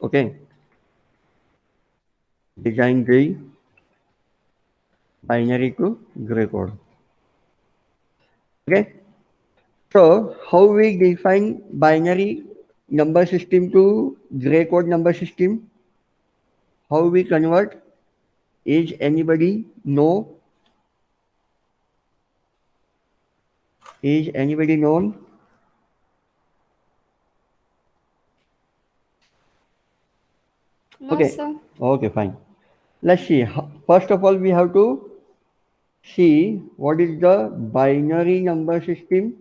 Okay, design tree, binary to gray code. Okay, so how we define binary number system to gray code number system? How we convert? Is anybody know? Is anybody known? No, Okay, sir. okay, fine. Let's see. First of all, we have to see what is the binary number system,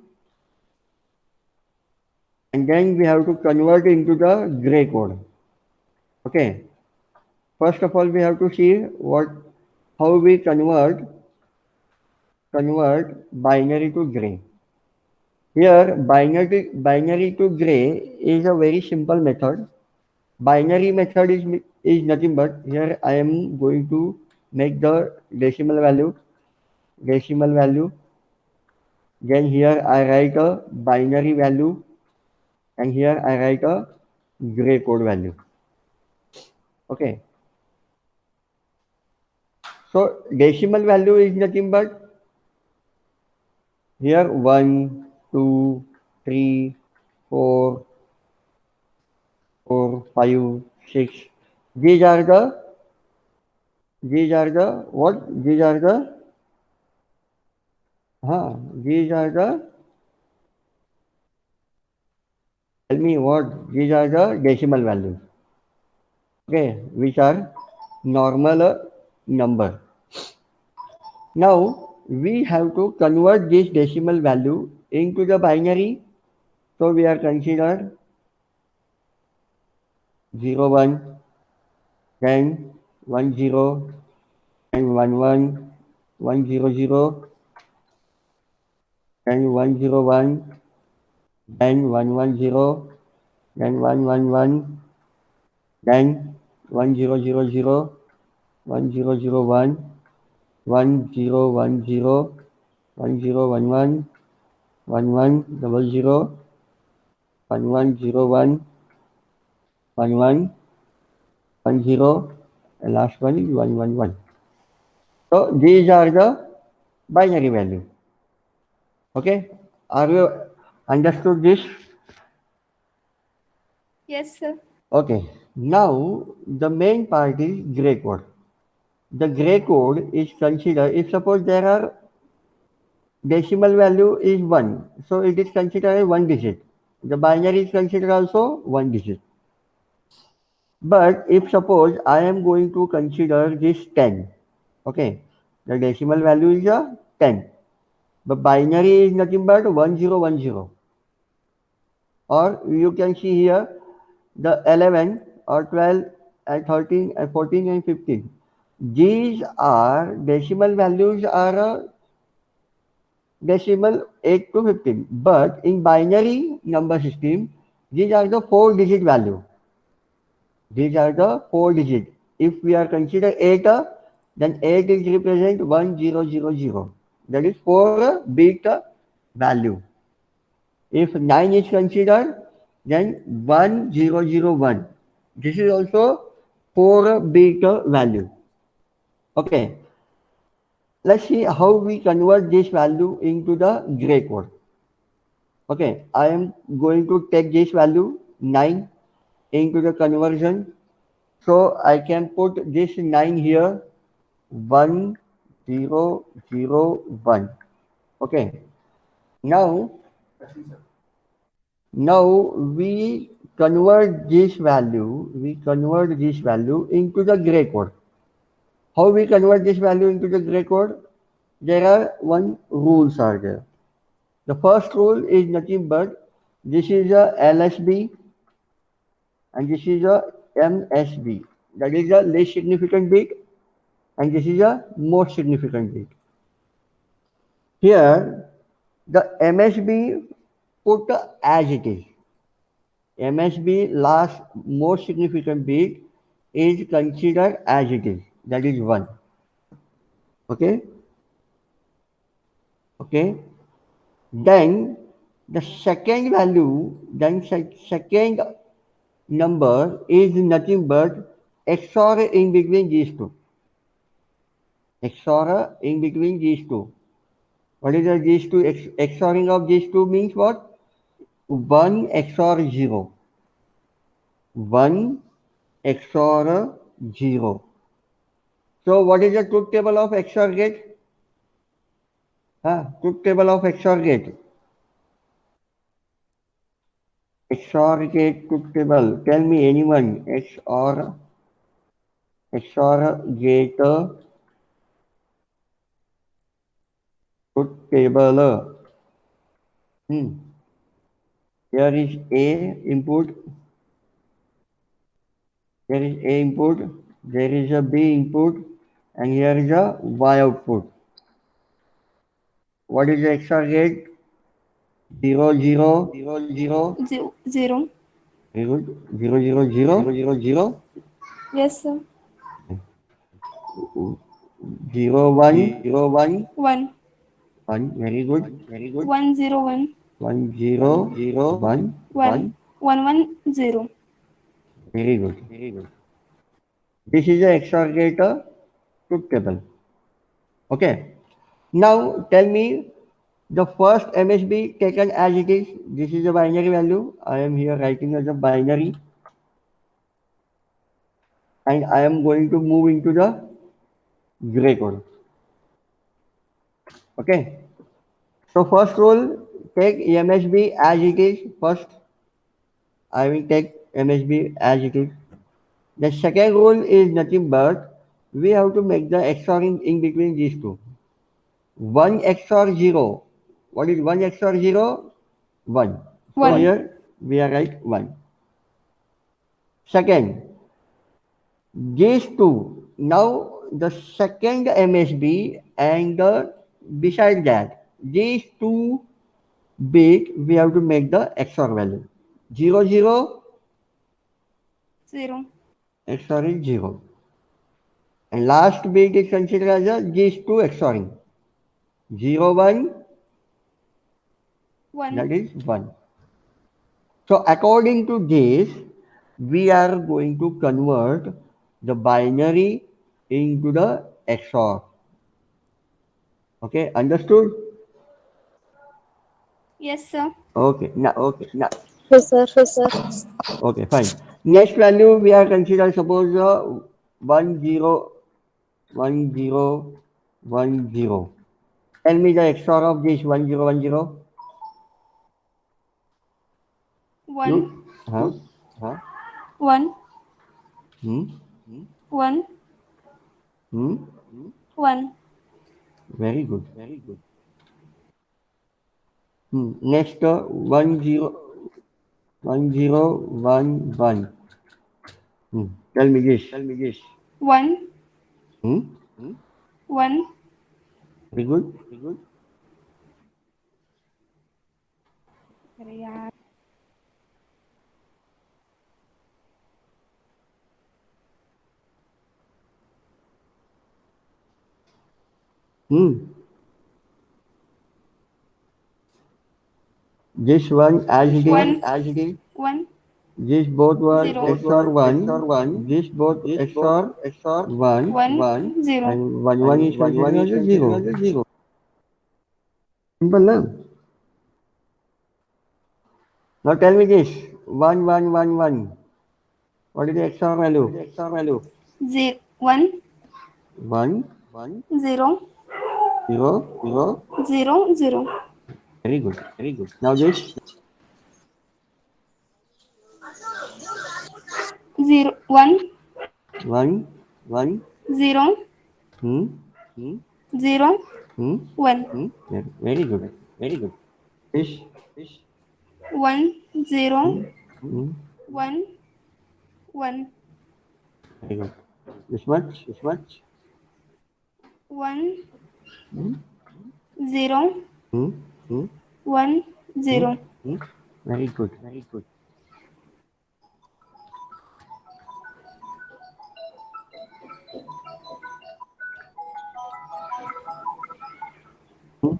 and then we have to convert into the gray code. Okay. First of all, we have to see how we convert binary to gray. Here, binary to gray is a very simple method. Binary method is nothing but here I am going to make the decimal value. Then here I write a binary value, and here I write a gray code value. Okay. So decimal value is nothing but here 1, 2, 3, 4, 5, 6. These are the what? These are the tell me what? These are the decimal values. Okay, which are normal number. Now we have to convert this decimal value into the binary. So we are considered 0, 1, then 1, 0, and 1, 1, 1, 0, 0, then 1, 0, 1, then 1, 1, 0, then 1, 1, 1, then 1, 0, 0, 0, 1, 0, 0, 1, 1, 0, 1, 0, 1, 0, 1, 1, 1, 1, double 0, 1, 1, 0, 1, 1, 1, 1, 0, and last one is 1, 1, 1. So these are the binary value. Okay, are you understood this? Yes, sir. Okay, now the main part is gray code. The gray code is considered if suppose there are decimal value is 1, so it is considered as one digit. The binary is considered also one digit. But if suppose I am going to consider this 10, okay, the decimal value is a 10. The binary is nothing but 1010. Or you can see here the 11 or 12 and 13 and 14 and 15. These are decimal values are decimal 8 to 15. But in binary number system, these are the 4-digit value. These are the 4 digit. If we are consider 8, then 8 is represent 1000. That is 4-bit value. If 9 is considered, then 1001. This is also 4-bit value. Okay, let's see how we convert this value into the gray code. Okay, I am going to take this value 9 into the conversion. So I can put this 9 here 1001. Okay, now now we convert this value into the gray code. How we convert this value into the gray code? There are one rules are there. The first rule is nothing but this is a LSB and this is a MSB. That is a least significant bit and this is a most significant bit. Here the MSB put as it is. MSB last most significant bit is considered as it is. That is 1. Okay. Okay. Then the second value, then second number is nothing but XOR in between these two. XOR in between these two. What is these two? XORing of these two means what? 1 XOR 0. 1 XOR 0. So what is the truth table of XOR gate? Truth table of XOR gate. XOR gate truth table. Tell me anyone. XOR gate truth table. Here is A input. There is A input. There is a B input. And here is a Y output. What is the XOR gate? 0, 0, 0, 0. 0. Very good. 0, 0, 0, 0, 0. Yes, sir. 0, 1, 0, 1. 1. 1. Very good. Very good. 1 0 1. 1, 0, 0, 1, 1 1 1 0. Very good. Very good. This is the XOR gate truth table. Okay. Now tell me the first MSB taken as it is. This is a binary value. I am here writing as a binary. And I am going to move into the gray code. Okay. So first rule, take MSB as it is. First, I will take MSB as it is. The second rule is nothing but we have to make the XOR in between these two. 1 XOR 0. What is 1 XOR 0? 1. So 1. here we are right 1. Second, these two. Now the second MSB and beside that, these two bit we have to make the XOR value. 0 0 0. XOR is 0. And last bit is considered as these two XORing. 0 1, 1. that is 1. So according to this, we are going to convert the binary into the XOR. Okay, understood? Yes, sir. Okay, now. Yes, sir. Yes, sir. Okay, fine. Next value we are considered suppose 1 0 1 0 1 0. Tell me the XOR of this 1 0 1 0. 1. Huh? 1. Hmm? 1. Hmm? 1. Very good. Very good. Next 1 0 1 0 1 1. Tell me this. 1. Hmm? 1. Very good. Very good. अरे यार This one as it is. 1. This both were 0. XOR 1. This both XOR 1. 1 0. And 1 1 is considered as a 0. Simple now. Now tell me this. 1 1 1 1. What is the XOR value? 1 1 0 0 0 0. Very good. Very good. Now this 0 1 1 1 0 hmm 0 hmm 1. Very good. Very good. This 1 0 hmm 1 1. Very good. This much 1 0 hmm 1 0. Very good. Very good. Hmm?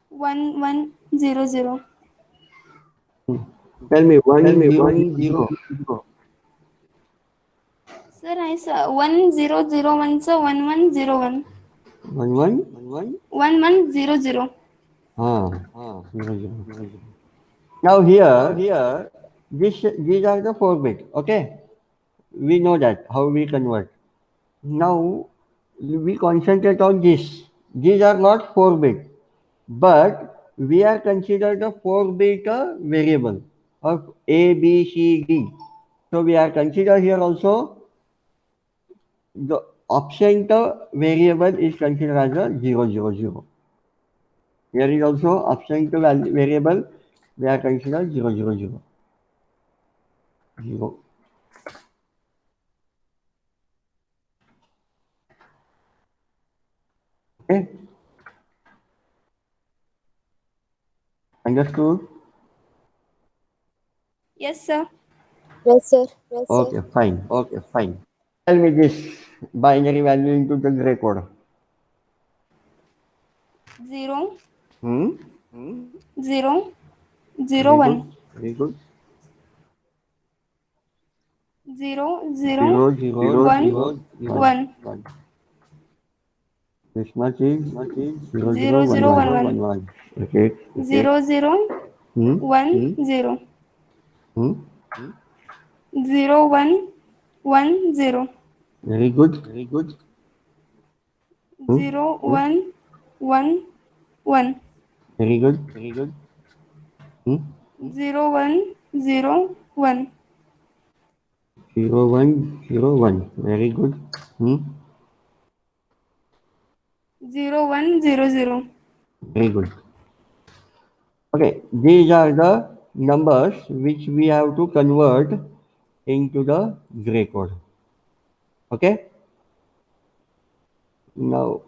1 1 0 0. Tell me 100. Sir, I saw 1001 च 1101. 11. 1100. Ah, 00. Now here, these are the 4 bit. Okay, we know that how we convert. Now we concentrate on this. These are not 4 bit, but we are considered the 4 bit variable of A, B, C, D. So we are considered here also the option variable is considered as a 000. Here is also option variable, we are considered 000. 0. Okay, understood? Yes, sir. Yes, sir. Okay, fine. Tell me this binary value into the gray code. 0 Hmm? 0 0 Very 1. good. Very good. 0 0 0, 0, 1 0, 1. 1. This much is 0, 0, 0 1, 0 1 1. 1. Okay. 0 0 Hmm? 1 0. Hmm? 0 1 1 0. Very good. Hmm? 0 1 1 1. Very good. Hmm? 0 1 0 1. 0, 1, 0, 1. Very good. Hmm? 0 1 0 0. Very good. Okay, these are the numbers which we have to convert into the gray code. Okay, now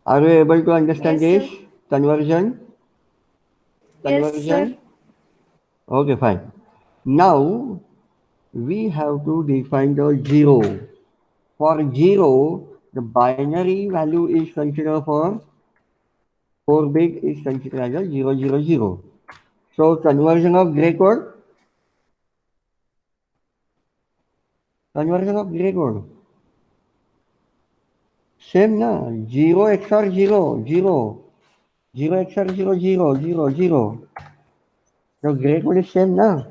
are you able to understand Yes, this sir. conversion? Yes, sir. Okay, fine. Now we have to define the 0. For 0, the binary value is considered for 4 bit is considered as a 000. So conversion of gray code, same na, 0 XOR 0, 0. 0 XOR 0, 0, 0, 0. So gray code is same na.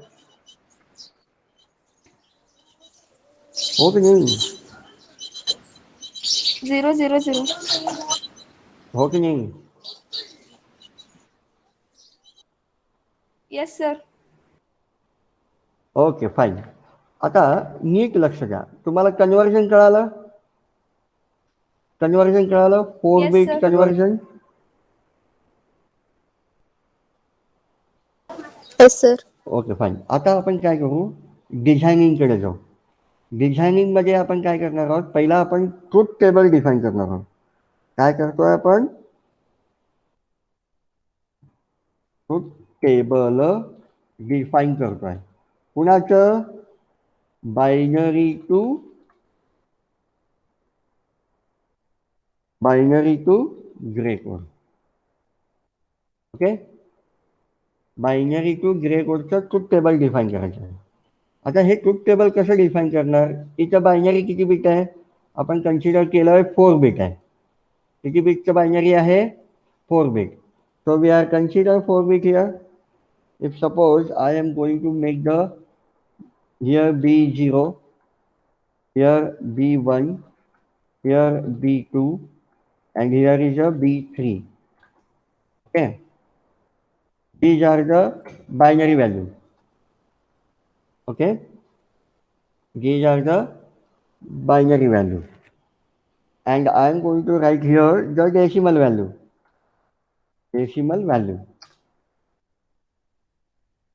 Opening, 0 0 0. opening. Yes, sir. Okay fine. आता नीट लक्ष द्या. तुम्हाला conversion कळालं? 4 Yes, bit sir. Conversion. Yes, sir. Okay fine. आता आपण काय करू? डिझायनिंगकडे जाऊ. डिझायनिंग मध्ये आपण काय करणार आहोत? पहिला आपण ट्रूथ टेबल डिफाईन करणार आहोत. काय करतोय आपण? ट्रूथ टेबल डिफाईन करतोय. कुणाचं? Binary to grey code. Okay, binary to gray कोडचं ट्रूथ टेबल डिफाईन करायचं आहे. आता हे ट्रूथ टेबल कसं डिफाईन करणार? इथं बायनरी किती बिट आहे? आपण कन्सिडर केलं आहे 4 बिट आहे. किती बिटचं बायनरी आहे? 4 bit. So we are consider 4 bit here. If suppose I am going to make the here B0, here B1, here B2, and here is a B3. Okay, these are the binary values. Okay, these are the binary values, and I am going to write here the decimal value.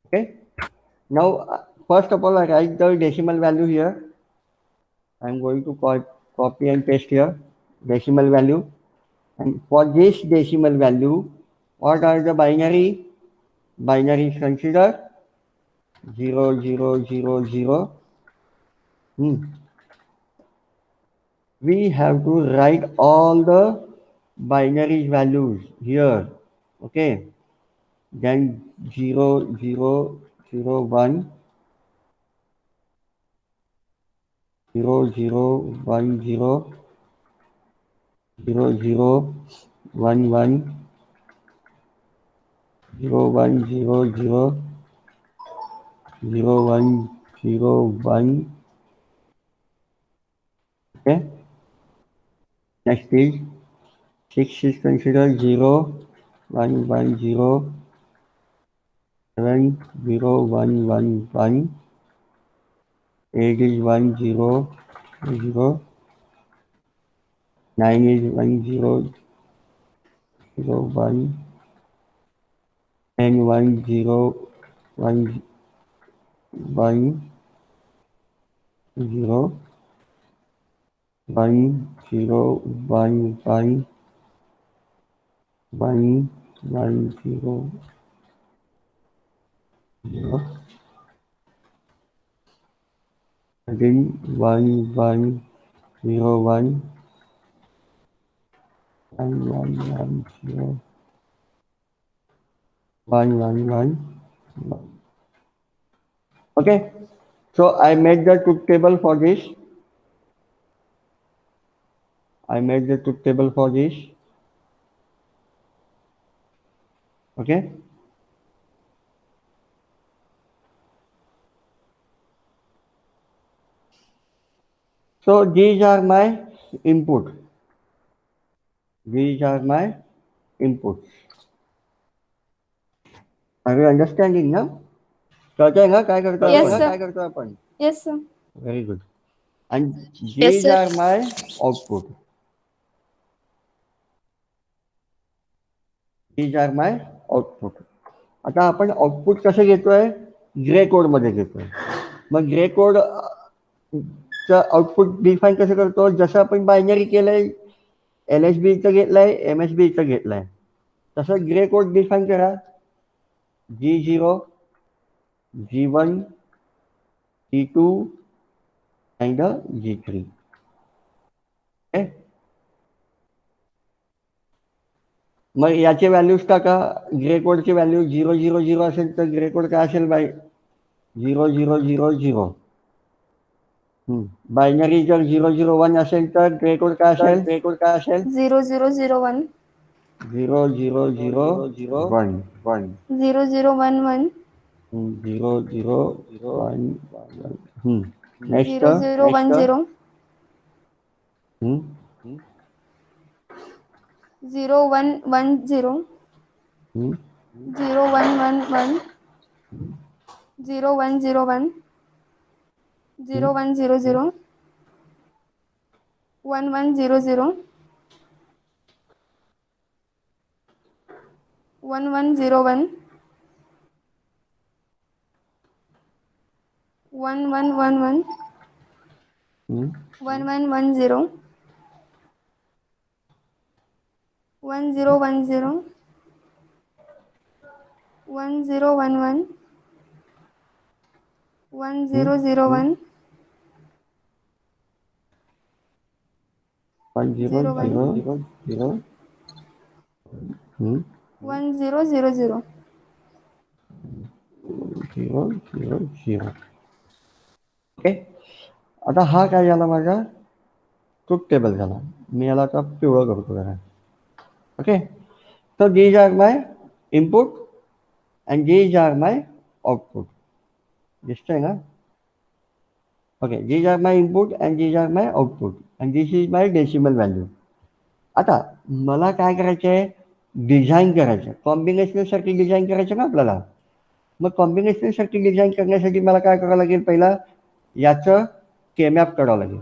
Okay, now first of all I write the decimal value here. I am going to copy and paste here decimal value, and for this decimal value, what are the binary? Binary is considered 0 0 0 0. We have to write all the binary values here. Okay, then 0 0 0 1 0 0 1 0 0 0 1 1 0 1 0 0 0 1 0 1. Okay. Next is 6 is considered 0 1 1 0 7 0 1 1 1. 8 is 1 0 0. 9 is 1 0 0 1. 10 1 0 1 1 0 1 0 1 1 1 1 0 0. Again 1 1 0 1 1 1 1 0 1 1 1 1. Okay, so I made the truth table for this. I made the truth table for this. Okay. So these are my input. These are my inputs. Are you understanding now? कळतंय ना काय करतोय Yes, आपण? sir. काय करतोय आपण? Yes, sir. Very good. And Yes, these sir. are my output. These are my output. आता आपण आउटपुट कसे घेतोय? ग्रे कोड मध्ये घेतोय. मग ग्रे कोड आउटपुट डिफाईन कसं करतो? जसं आपण बायनरी केलंय, LSB घेतलंय, MSB घेतलंय, तसं ग्रे कोड डिफाईन करा. G0, G1, G2 and G3. Okay? मग याचे व्हॅल्यूज टाका. ग्रे कोडची व्हॅल्यू 0 0 0 असेल तर ग्रे कोड काय असेल बाय 0 0 0 0. बायनरी जर 0 0 1 असेल तर ग्रे कोड काय असेल? ग्रे कोड काय असेल? 0 0 0 1. 0 0 0 1 1. 0 0 1 1. 0 0 1 1. नेक्स्ट 0 0 1 0. 0 1 1 0. 0 1 1 1. 0 1 0 1. 0 1 0 0. 1 1 0 0. 1 1 0 1. 1 1 1 1. 1 1 1 0. 1 0 1 0. 1 0 1 1. 1 0 0 1. 1 0 0 1. 0 0. 1 0 0 0. 0 0 0. ओके. आता हा काय झाला माझा? ट्रूथ टेबल झाला. मी याला आता पिवळं करतो जरा. Okay. So these are my input and these are my output. दिसतंय ना? Okay, these are my input and these are my output and this is my decimal value. आता मला काय करायचं आहे? डिझाईन करायचं. कॉम्बिनेशनल सर्किट डिझाईन करायचं ना आपल्याला. मग कॉम्बिनेशनल सर्किट डिझाईन करण्यासाठी मला काय करावं लागेल? पहिला याचं केमॅप काढावं लागेल.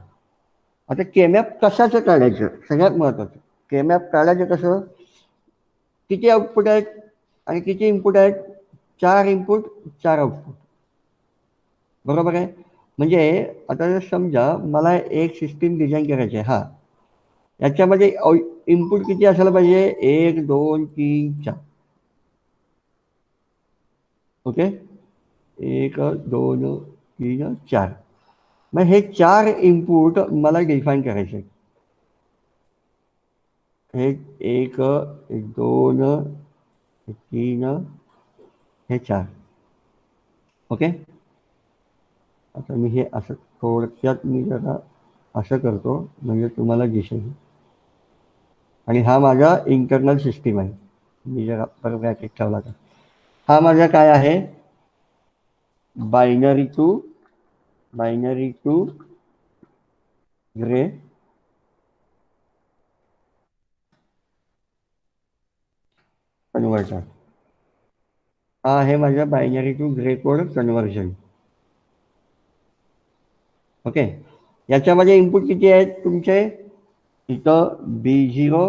आता केमॅप कशाचं काढायचं? सगळ्यात महत्त्वाचं. केमॅप काढायचं कसं? किती आउटपुट आहेत आणि किती इनपुट आहेत? 4 इनपुट 4 आउटपुट. बरोबर आहे. म्हणजे आता जर समजा मला एक सिस्टीम डिझाईन करायची आहे. हा याच्यामध्ये इनपुट किती असायला पाहिजे? 1 2 3 4. ओके. 1 2 3 4. मग हे 4 इनपुट मला डिफाईन करायचे आहेत. हे 1 2 3 हे 4. ओके. आता मी हे असं थोडक्यात मी जरा असं करतो म्हणजे तुम्हाला दिसेल. आणि हा माझा इंटरनल सिस्टीम आहे. मी जरा पर ब्रॅकेट ठेवला तर हा माझा काय आहे, बायनरी टू ग्रे कन्व्हर्टर. हा आहे माझा binary to grey code conversion. Okay. याच्यामध्ये इनपुट किती आहेत तुमचे, इथं B0,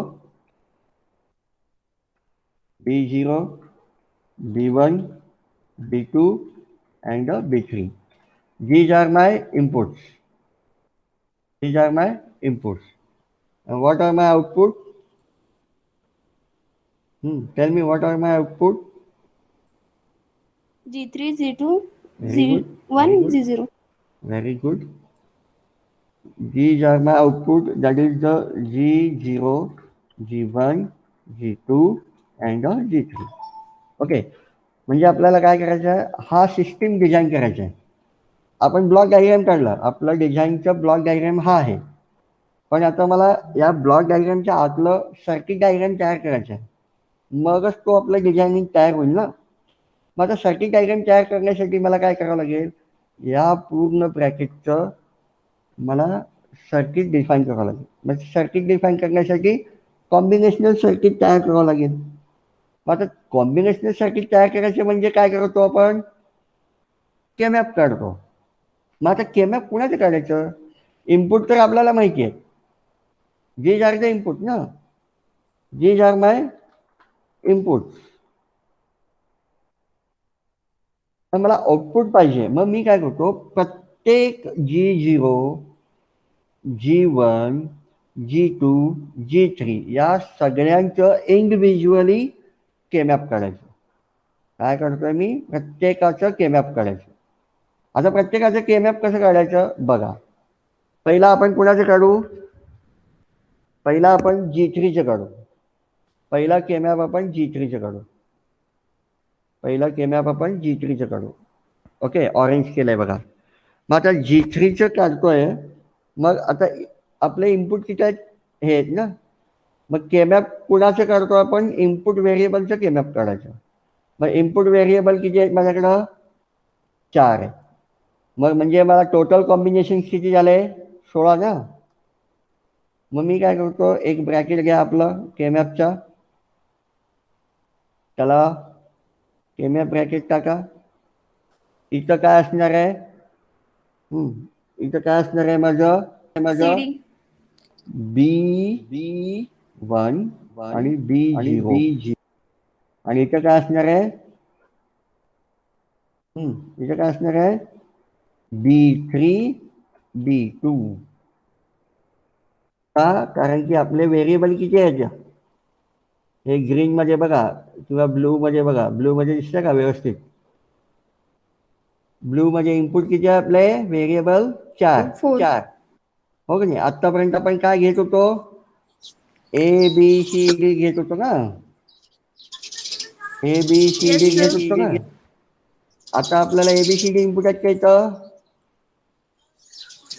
B1, B2 and B3. These are my inputs. And what are my output? Tell me, what are my output? G3, G2, Very good. G1, G0. Very good. These are my output, that is the G0, G1, G2 and G3. Okay. म्हणजे आपल्याला काय करायचं आहे, हा system design करायचा आहे. आपण block diagram काढला, आपला डिझाईनचा ब्लॉक डायग्राम हा आहे. पण आता मला या ब्लॉक डायग्रामच्या आतलं सर्किट डायग्राम तयार करायचं आहे. मगच तो आपलं डिझायनिंग तयार होईल ना. मग आता सर्किट डायग्राम तयार करण्यासाठी मला काय करावं लागेल, या पूर्ण ब्रॅकेटचं मला सर्किट डिफाईन करावं लागेल. मग सर्किट डिफाईन करण्यासाठी कॉम्बिनेशनल सर्किट तयार करावं लागेल. मग आता कॉम्बिनेशनल सर्किट तयार करायचे म्हणजे काय करतो आपण, केमॅप काढतो. मग आता केमॅप कुणाचं काढायचं, इनपुट तर आपल्याला माहिती आहे, these are the input ना, these are my inputs. मला आउटपुट पाहिजे. मग मी काय करतो, प्रत्येक G0, G1, G2, G3 या सगळ्यांचं इंडिव्हिज्युअली केमॅप काढायचं. काय करतोय मी, प्रत्येकाचं केमॅप काढायचं. आता प्रत्येकाचं केमॅप कसं काढायचं बघा. पहिला आपण कुणाचं काढू, पहिला आपण G3चं काढू. पहिला केमॅप आपण G3चं काढू. ओके. ऑरेंज केलंय बघा. मग आता G3चं काढतोय. मग आता आपले इनपुट किती आहेत, हे आहेत ना. मग केमॅप कुणाचं काढतो आपण, इनपुट व्हेरिएबलचं केमॅप काढायचं. मग इनपुट व्हेरिएबल किती आहेत माझ्याकडं, 4 आहे. मग म्हणजे मला टोटल कॉम्बिनेशन किती झाले, 16 ना. मग मी काय करतो, एक ब्रॅकेट घ्या आपलं केमॅपचा, त्याला केमॅप ब्रॅकेट टाका. इथं काय असणार आहे, इथं काय असणार आहे माझं CD. B1 आणि B0 आणि इथं काय असणार आहे, इथं काय असणार आहे, B3, B2. का, कारण की आपले व्हेरिएबल किती आहेत, हे ग्रीन मध्ये बघा किंवा ब्लू मध्ये बघा, ब्लू मध्ये दिसतं का व्यवस्थित, ब्लू मध्ये इनपुट किती आहे आपले व्हेरिएबल, 4. 4. हो की नाही. आतापर्यंत आपण काय घेत होतो, ABCD घेत होतो ना, ABCD Yes, घेत sir. होतो ना. आता आपल्याला ABCD इनपुट आहेत का इथं,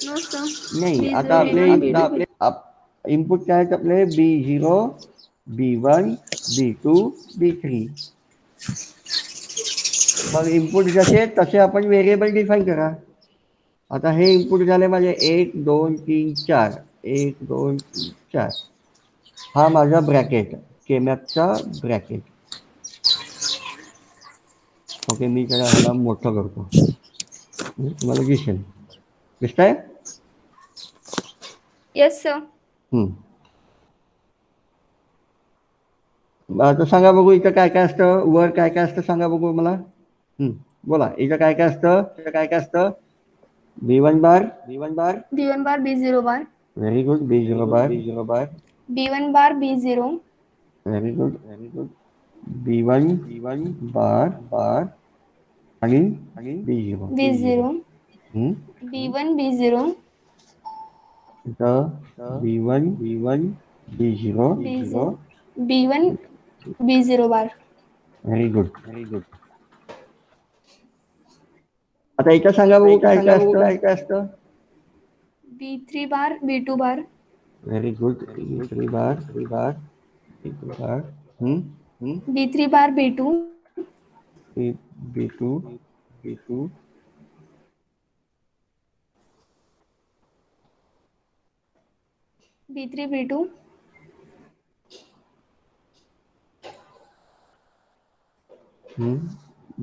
No, sir. नाही. B0, आता आपले B1, B2. इनपुट काय आहेत आपले, B0, B1, B2, B3. मग इनपुट जसे तसे आपण व्हेरिएबल डिफाईन करा. आता हे इनपुट झाले माझे 1 2 3 4, 1 2 3 4. हा माझा ब्रॅकेट, केमॅपचा ब्रॅकेट. ओके. मी त्याला ह्याला मोठं करतो, तुम्हाला दिसेल, दिसतंय. Yes, sir. आता सांगा बघू, इथं काय काय असतं, वर काय काय असतं सांगा बघू मला. बोला, इथं काय काय असतं, B1 बार, B1 bar, B0 bar. Very good, B0 बार, B1 bar, B0. Very good, B1 बार आणि B0. B0. B1, B0. इथं B1 B0. B0. B1, B0 bar. Very good. आता इथं सांगा बघू काय काय असतं. B3 bar, B2 bar. Very good. B3 बार B2 बार B3 bar, B2. B2 B3, B2.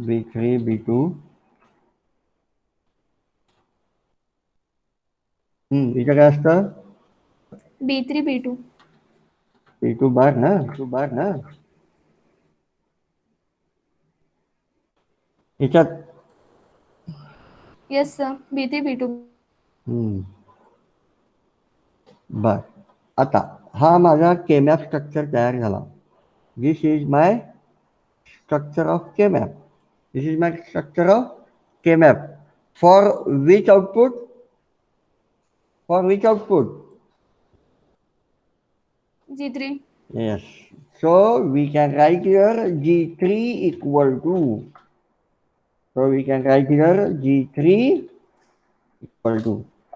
B3 B2 इथं काय असतं. B3, B2. B2 बार ना ह्याच्यात Yes, sir. B3, B2. बर. आता हा माझा केमॅप स्ट्रक्चर तयार झाला. This is my structure of K map. This is my structure of K map. For which output? G3. Yes. So we can write here G3 equal to.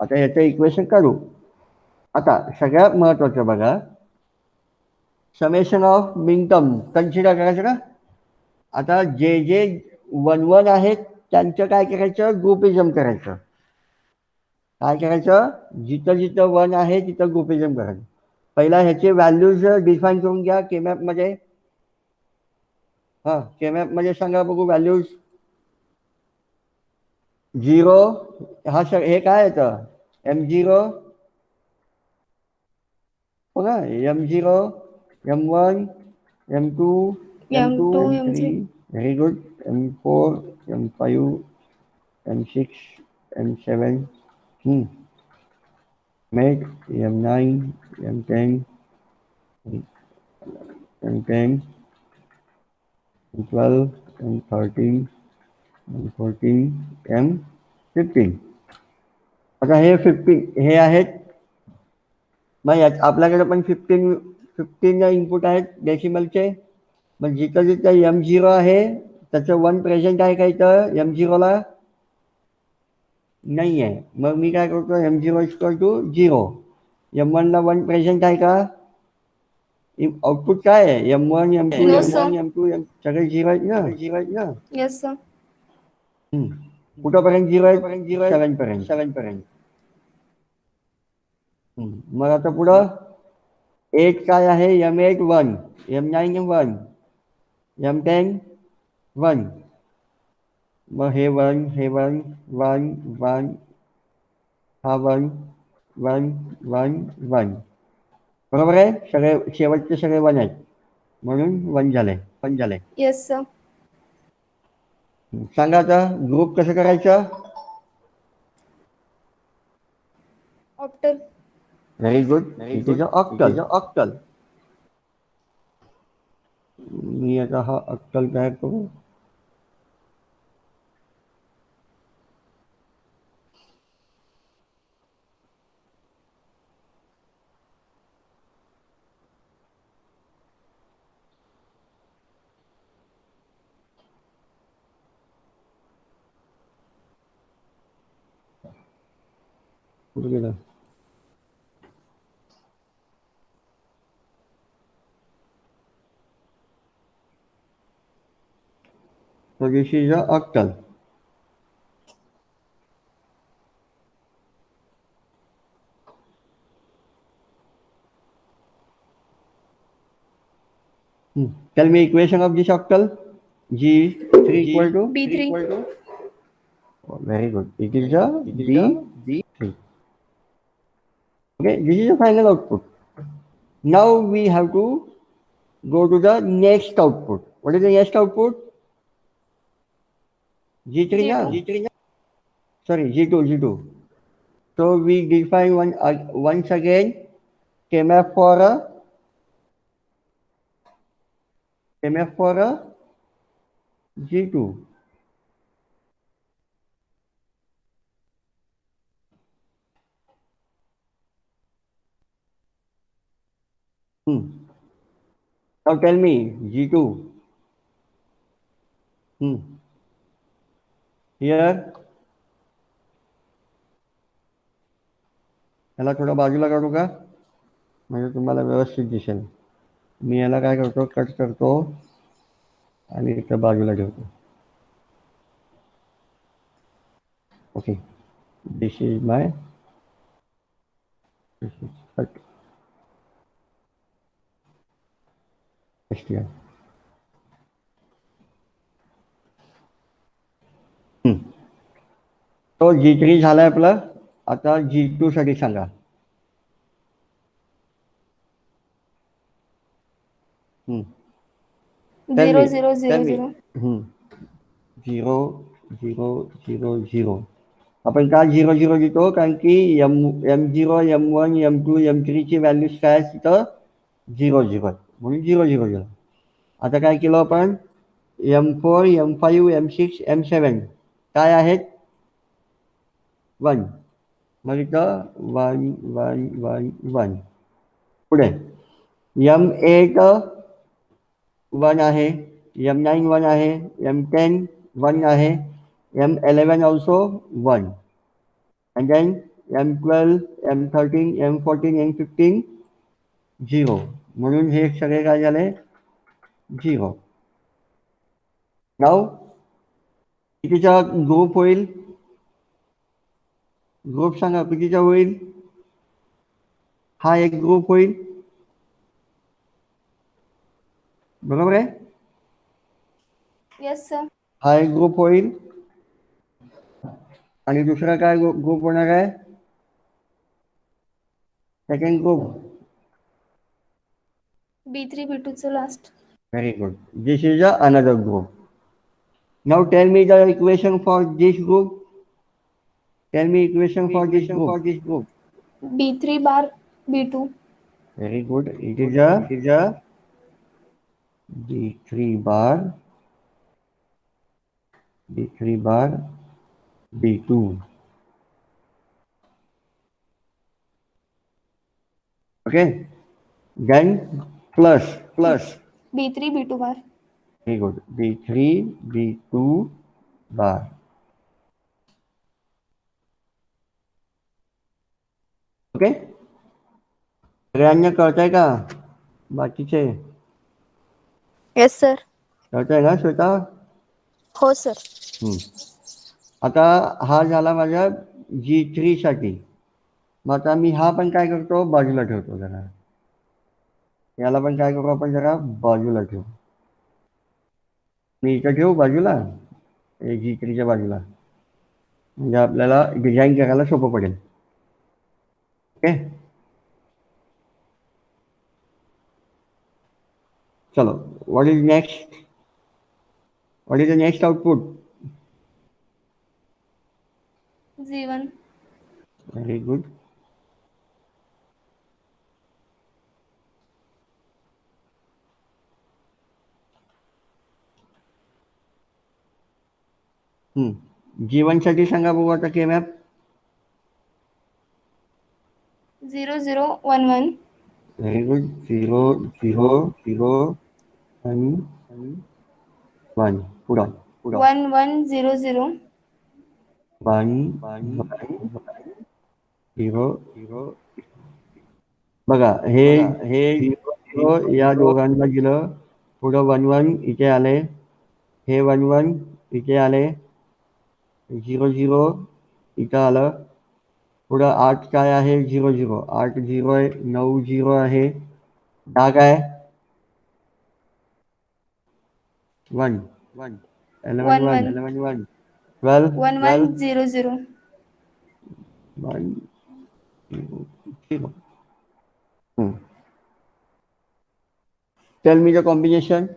आता याचं equation काढू. आता सगळ्यात महत्वाचं बघा, समेशन ऑफ मिनटर्म कन्सिडर करायचं का. आता जे 1 आहेत त्यांचं काय करायचं, ग्रुपिझम करायचं. काय करायचं, जिथं जिथं 1 आहे तिथं ग्रुपिझम करायचं. पहिला ह्याचे व्हॅल्यूज डिफाईन करून घ्या केमॅपमध्ये. केमॅपमध्ये सांगा बघू व्हॅल्यूज. 0 हे काय येतं, M0 बघा, M0 M1 M2 M2, M3 M3. Very good. M4 M5 M6 M7 M8 M9 M10 M12 M13 M14 M15. आता हे 15 हे आहेत. मग यात आपल्याकडे पण 15 इनपुट आहेत डेसिमलचे. मग जिथं जिथं M0 आहे त्याचं 1 प्रेझेंट आहे का इथं M0ला नाही आहे. मग मी काय करतो, M0 इक्वल टू 0. M1ला 1 प्रेझेंट आहे का. आउटपुट काय आहे, M1 M2 No, M1 sir. M2 सगळे 0 आहेत ना. Yes, sir. कुठंपर्यंत 0 आहेत, 7 पर्यंत. मग आता पुढं 8 काय आहे, M8 1 M9 1 M10 1. मग हे 1 हा 1 बरोबर आहे. सगळे शेवटचे सगळे 1 आहेत म्हणून 1 झाले. Yes, sir. सांगा आता ग्रुप कसं करायचं. Octal. Very good. It is octal. मी आता हा ऑक्टल तयार करू. कुठे गेलं. So this is a octal. Tell me equation of this octal. G3 equal to B3. very good. It is a B3. Okay, this is the final output. Now we have to go to the next output. What is the next output? G3 na? Sorry, G2. So we define once again KMF for a G2. Now tell me G2. Here याला थोडं बाजूला काढू का, म्हणजे तुम्हाला व्यवस्थित दिसेल. मी याला काय करतो, कट करतो आणि इथं बाजूला ठेवतो. Okay, this is my cut STR. तो G3 झालाय आपला. आता G2 साठी सांगा. Tell me, 0 0 tell 0 me. 0. 0 0 0 0. आपण का 0 0 घेतो, कारण की M0 M1 M2 M3 ची व्हॅल्यूज काय आहेत तिथं 0 0, म्हणून 0 0 0. आता काय केलं आपण, M4 M5 M6 M7 काय आहेत 1, मग इथं 1 1 1 1. पुढे M8 1 आहे, M9 1 आहे, M10 1 आहे, M11 also 1, and then M12 M13 M14 M15 0, म्हणून हे सगळे काय झाले 0. नाव कितीचा ग्रुप होईल, ग्रुप सांगा कितीचा होईल. हा एक ग्रुप होईल, बरोबर आहे. Yes, sir. हा एक ग्रुप होईल, आणि दुसरा काय ग्रुप होणार आहे, सेकंड ग्रुप. B3 B2 चं last. Very good. This is another group. Now tell me the equation for this group. Tell me equation for this group. B3 bar B2. Very good. It is a D3 bar B2. Okay. Then plus. B3 B2 bar. Very good. B3 B2 bar. Okay, सगळ्यांना कळतंय का बाकीचे, Yes, sir. कळतंय ना श्वेता. हो sir. आता हा झाला माझ्या G3 साठी. मग आता मी हा पण काय करतो, बाजूला ठेवतो जरा. याला पण काय करू आपण, जरा बाजूला ठेवू. मी इथं ठेवू बाजूला, G3च्या बाजूला, म्हणजे आपल्याला डिझाईन करायला सोपं पडेल. ओके, चलो. What is next, what is the next output. G1. Very good. G1 साठी सांगा बघू आता के मॅप. 0 0 1 1. Very good. 0 0 0 1 1. पुढं 1 1 0 0. 1 0. बघा हे 0 0 या दोघांना गेलं, पुढं 1 1 इथे आले, हे 1 1 इथे आले, 0 0 इथं आलं, पुढं 8 काय आहे 0 0, 8 0 आहे, 9 0 आहे, 10 काय 1 11 1 12 1 1 0 0. 1 0 0. Tell me the combination.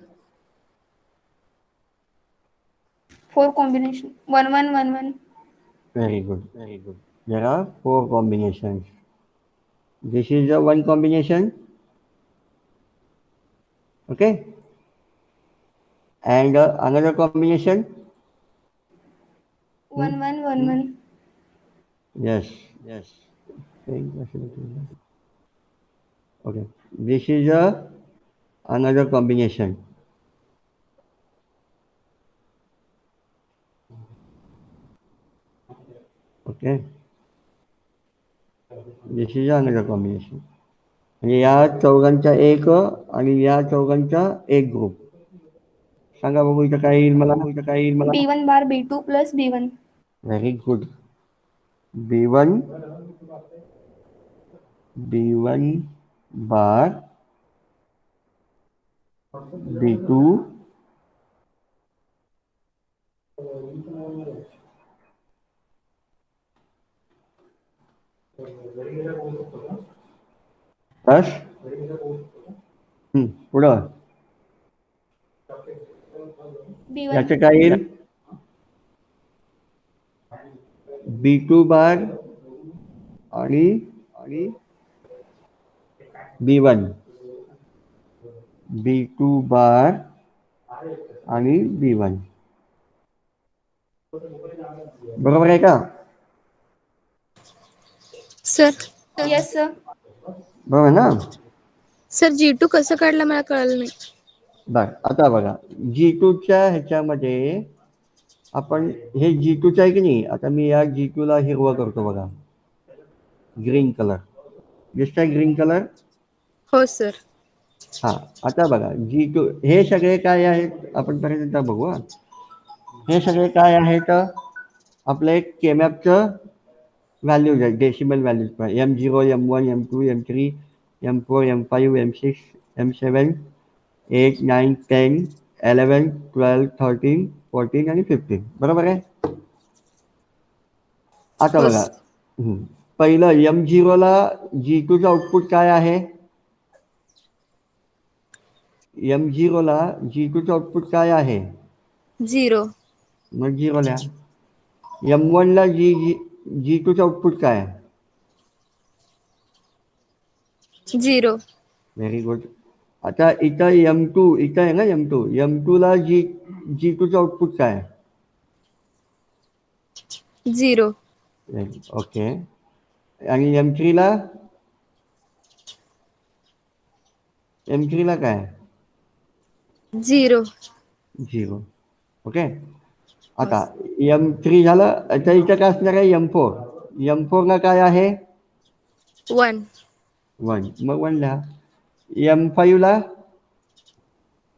4 combination. 1 1 1 1. Very good. There are 4 combinations. This is the one combination. Okay. And another combination. 1 1 1 1. Yes. Okay. This is another combination. Okay. This is another combination. म्हणजे या चौघांचा एक आणि या चौघांचा एक ग्रुप. सांगा बघू इथं काय येईल मला. B1 bar B2 plus B1. Very good. B1 बार B2 प्लस पुढं B1 याचं काय येईल. B2 बार आणि B1 B2 बार आणि B1 बरोबर आहे का. Sir yes sir. बरोबर ना. सर G2 कसं काढलं मला कळलं नाही. बर आता बघा G2च्या ह्याच्यामध्ये आपण हे G2चं आहे की नाही. आता मी या G2ला हिरवा करतो बघा. ग्रीन कलर दिसतंय. Green colour. हो सर. हा आता बघा G2 हे सगळे काय आहेत आपण पर्यंत बघू. हे सगळे काय आहेत आपलं एक केमॅपचं व्हॅल्यूज आहेत. Decimal values M0 M1 M2 M3 M4 M5 M6 M7 8 9 10 11 12 13 14 आणि 15 बरोबर आहे. आता हो बघा पहिलं M0 ला G2चं आउटपुट काय आहे. M0 ला G2चं आउटपुट काय आहे. 0. मग 0 लिहा. M1 ला G2चं आउटपुट काय आहे. 0. Very good. आता इथं M2 इथं आहे ना M2 ला G2चं आउटपुट काय आहे. 0. ओके. आणि M3 ला काय आहे. 0. 0. ओके. आता M3 झालं. आता इथं काय असणार आहे M4 ला काय आहे. 1. 1 मग 1 लिहा. M5 ला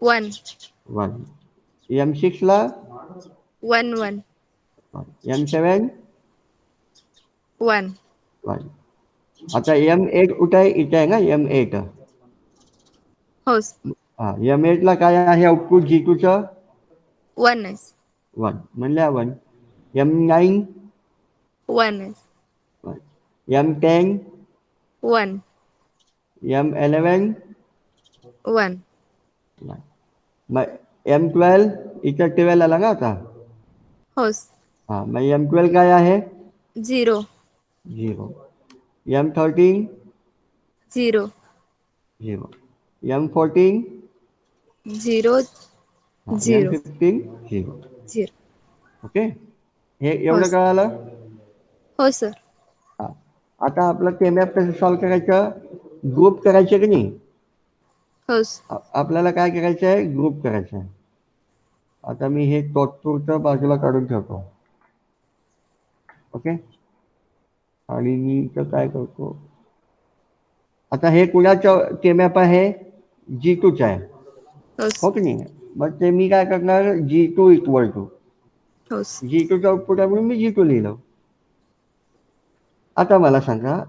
1. 1. M6 ला 1 1. M7 1. 1. आता M8 कुठं आहे. इथं आहे ना M8. हो. हा M8 ला काय आहे आउटपुट G2चं. 1 आहे. 1 म्हणल्या 1. M9 1 आहे. M10 1. M11 1. मग M12 इथं 12 आला ना आता. हो. हा मग M12 काय आहे. 0. 0. M13 0. 0. M14 0. 0. M15 0. 0. ओके. हे एवढं कळालं. हो सर. हा आता आपलं केमॅप कसं सॉल्व करायचं. ग्रुप करायचे की नाही. हो. आपल्याला काय करायचं आहे ग्रुप करायचं आहे. आता मी हे तात्पुरतं बाजूला काढून ठेवतो. ओके. आणि मी इथं काय करतो. आता हे कुणाचं केमॅप आहे. G2चं आहे हो की नाही. मग ते मी काय करणार G2 इक्वल टू G2चं आउटपुट आहे म्हणून मी G2 लिहिलं. आता मला सांगा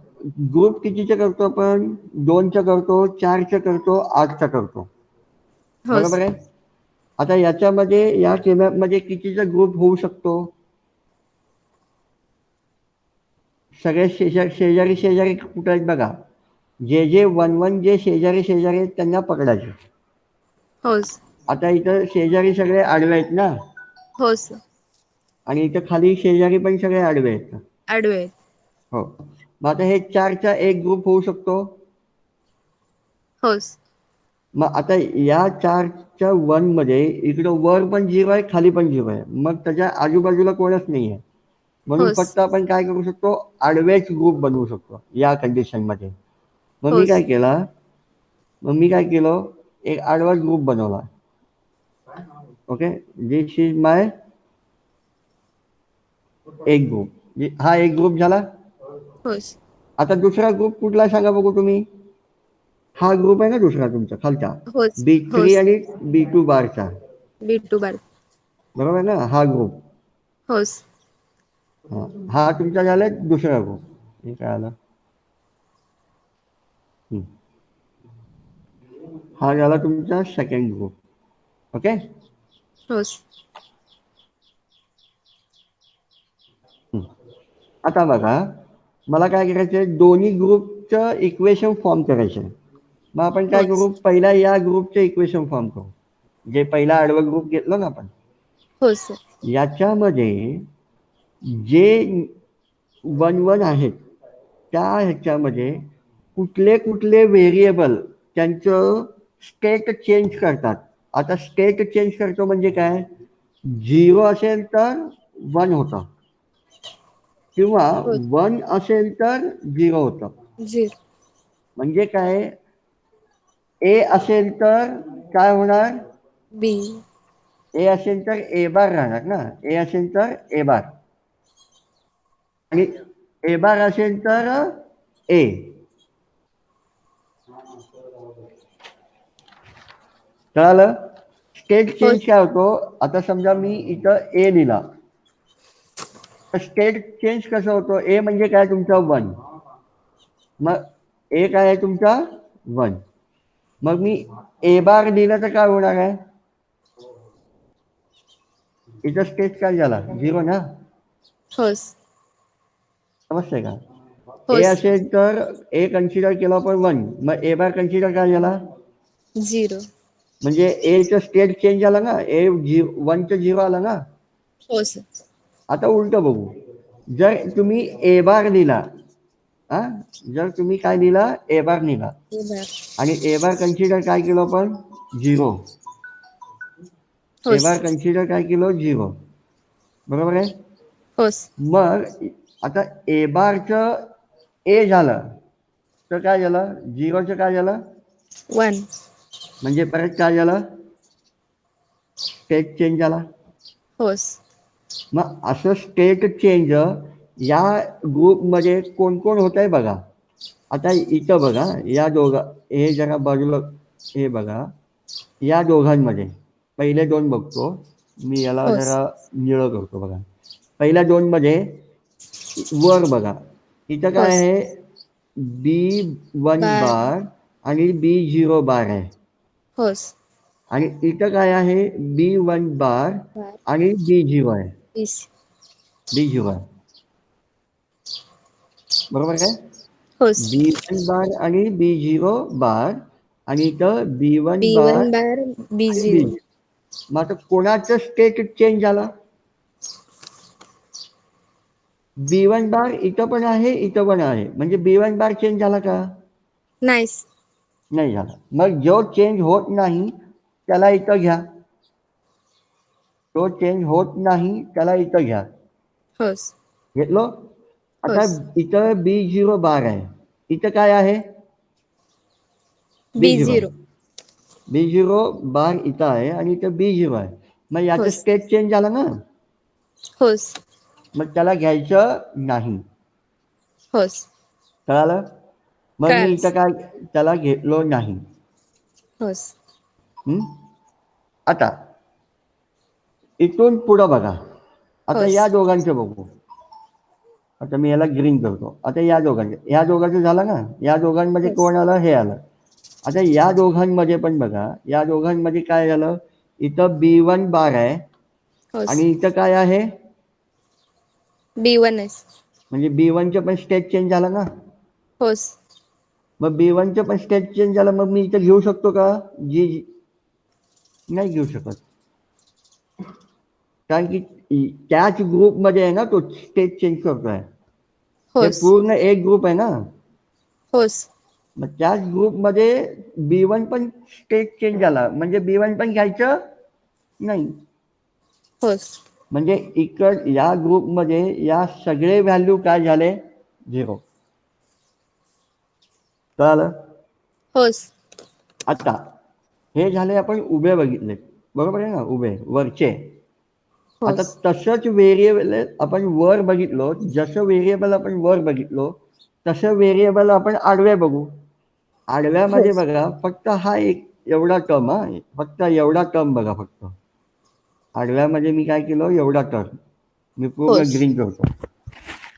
ग्रुप कितीचं करतो आपण. 2चं करतो 4चं करतो 8चं करतो बरोबर आहे. आता याच्यामध्ये या केमॅपमध्ये कितीचा ग्रुप होऊ शकतो. सगळे शेजारी कुठे आहेत बघा. जे 1 जे शेजारी आहेत त्यांना पकडायचे. आता इथं शेजारी सगळे आडवे आहेत ना. हो. आणि इथं खाली शेजारी पण सगळे आडवे आहेत. आडवे. हो. मग आता हे 4चा एक ग्रुप होऊ शकतो. हो. मग आता या 4च्या 1 मध्ये इकडं वर पण 0 आहे खाली पण 0 आहे. मग त्याच्या आजूबाजूला कोणच नाही आहे. म्हणून फक्त आपण काय करू शकतो आडवेच ग्रुप बनवू शकतो या कंडिशनमध्ये. मग मी काय केलं एक आडवा ग्रुप बनवला. ओके. दिस इज माय एक ग्रुप. हा एक ग्रुप झाला. आता दुसरा ग्रुप कुठला सांगा बघू तुम्ही. हा ग्रुप आहे ना दुसरा तुमचा खालचा, होच B3 होस आणि B2 बारचा, B2 बार बरोबर ना, हा ग्रुप. होस हा तुमचा झाला दुसरा ग्रुप. हे काय आलं, हा झाला तुमचा सेकंड ग्रुप. ओके. होस आता बघा, मला काय करायचंय, दोन्ही ग्रुपचं इक्वेशन फॉर्म करायचं. मग आपण काय होस करू, पहिला या ग्रुपचं इक्वेशन फॉर्म करू, जे पहिला आडवा ग्रुप घेतला ना आपण. होस सर याच्यामध्ये जे 1 आहेत त्या ह्याच्यामध्ये कुठले कुठले व्हेरिएबल त्यांचं स्टेट चेंज करतात. आता स्टेट चेंज करतो म्हणजे काय, 0 असेल तर 1 होतं, किंवा होस 1 असेल तर 0 होतं. 0 म्हणजे काय, ए असेल तर काय होणार, B ए असेल तर ए बार राहणार ना, ए असेल तर ए बार, आणि ए बार असेल तर ए. कळालं. स्टेट होस चेंज काय होतो, आता समजा मी इथं ए लिहिला, तर स्टेट चेंज कसं होतो, ए म्हणजे काय तुमचा 1, मग ए काय आहे तुमचा 1, मग मी ए बार लिहिलं तर काय होणार आहे, इथं स्टेट काय झाला 0 ना. होस समजतंय का. ए होस असेल तर ए कन्सिडर केलं आपण 1, मग ए बार कन्सिडर काय झाला, 0 म्हणजे एचं स्टेट चेंज झाला ना, ए 1चं 0 आलं ना. होस आता उलट बघू, जर तुम्ही ए बार लिहिला, हा, जर तुम्ही काय लिहिला, ए बार लिहिला, A बार आणि ए बार कन्सिडर काय केलं आपण 0, ए होस बार कन्सिडर काय केलं 0, बरोबर आहे. होस मग आता ए बारचं ए झालं तर काय झालं, 0चं काय झालं, 1 म्हणजे परत काय झालं, स्टेट चेंज झाला. होस मग असं स्टेट चेंज या ग्रुपमध्ये कोण कोण होत आहे बघा. आता इथं बघा, या हे जरा बाजूला, हे बघा, या दोघांमध्ये पहिले 2 बघतो मी, याला होस जरा निळं करतो बघा. पहिल्या 2 मध्ये वर बघा, इथं काय होस आहे, B1 बार बार आणि B0 बार आहे, होस आणि इथं काय आहे, B1 बार बार आणि B0 आहे, BC B0 आहे, बरोबर काय. होस B1 बार आणि B0 बार, आणि इथं B1 बार B1 बार आणि B0 B0. मग आता कोणाचं स्टेट चेंज झाला, B1 बार इथं पण आहे, इथं पण आहे, म्हणजे B1 बार चेंज झाला का, नाईस नाही झाला. मग जो चेंज होत नाही त्याला इथं घ्या, तो चेंज होत नाही त्याला इथं घ्या. होस घेतलो. आता होस इथं B0 बार आहे, इथं काय आहे, B0 आहे. B0 B0 बार इथं आहे आणि इथं B0 आहे, मग याचं होस स्टेट चेंज झालं ना, होस मग त्याला घ्यायचं नाही. होस कळालं. मग मी कळालं इथं काय त्याला घेतलो नाही. होस हं? आता इथून पुढं बघा, आता होस या दोघांचं बघू. आता मी याला ग्रीन करतो. आता या दोघांचं झालं ना, या दोघांमध्ये होस कोण आलं, हे आलं. आता या दोघांमध्ये पण बघा, या दोघांमध्ये काय झालं, इथं B1 बार आहे होस आणि इथं काय आहे, B1S म्हणजे B1चं पण स्टेट चेंज झालं ना. होस मग B1चं पण स्टेट चेंज झालं, मग मी इथं घेऊ शकतो का, नाही घेऊ शकत, कारण की त्याच ग्रुपमध्ये आहे ना तो स्टेट चेंज करतोय. हे होस पूर्ण एक ग्रुप आहे ना, होस मग त्याच ग्रुपमध्ये B1 पण स्टेट चेंज झाला, म्हणजे B1 पण घ्यायचं नाही. होस म्हणजे या ग्रुपमध्ये या सगळे व्हॅल्यू काय झाले, 0. कळालं. होस आता हे झाले आपण उभे बघितले, बरोबर आहे ना, उभे वरचे. आता होस तसंच व्हेरिएबल आपण वर बघितलो, जसं व्हेरिएबल आपण वर बघितलो तसं व्हेरिएबल आपण आडव्या बघू. आडव्यामध्ये होस बघा फक्त हा एक एवढा टर्म, हा फक्त एवढा टर्म बघा. फक्त आडव्यामध्ये मी काय केलं, एवढा टर्म मी पूर्ण होस ग्रीन करतो.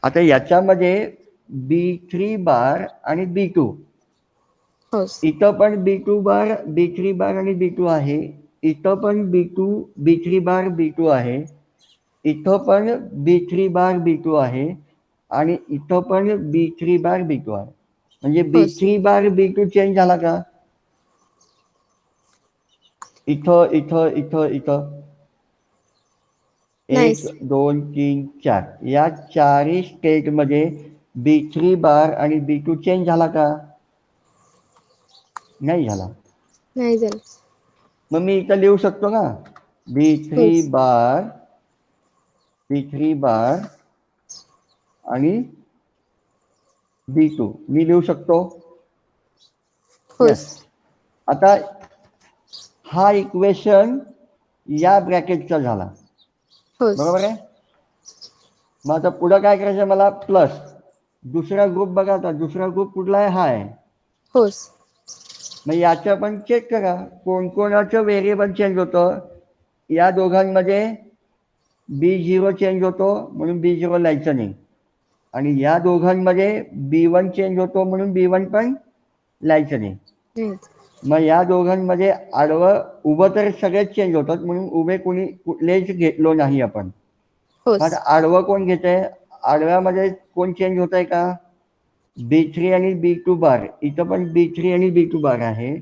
आता याच्यामध्ये B3 बार आणि B2, होस इथं पण B2 बार, B3 बार आणि B2 आहे. इथं पण B3 बार B2 आहे. इथं पण B3 बार B2 आहे आणि इथं पण B3 बार B2 आहे. म्हणजे होस B3 बार B2 चेंज झाला का? इथं इथं इथं इथं नाही 1 2 3 4 या चारही स्टेटमध्ये B3 बार आणि B2 चेंज झाला का? नाही झाला. नाही झालं. मग मी इथं लिहू शकतो ना, B3 होस बार B3 बार आणि B2 मी लिहू शकतो. होस यस. आता हा इक्वेशन या ब्रॅकेटचा झाला, होस बरोबर आहे. मग आता पुढं काय करायचं मला, प्लस दुसरा ग्रुप बघा. आता दुसरा ग्रुप कुठला आहे, हा आहे. होस मग याचं पण चेक करा कोणकोणाचं व्हेरिएबल चेंज होतं. या दोघांमध्ये B0 चेंज होतो म्हणून B0 लिहायचं नाही, आणि या दोघांमध्ये B1 चेंज होतो म्हणून B1 पण लिहायचं नाही. नाही. मग या दोघांमध्ये आडवं उभं तर सगळेच चेंज होतात म्हणून उभे कोणी कुठलेच घेतलो नाही आपण. होस मग आडवं कोण घेत आहे, आडव्यामध्ये कोण चेंज होत आहे का, B3 आणि B2 बार. इथं पण B3 आणि B2 बार आहे.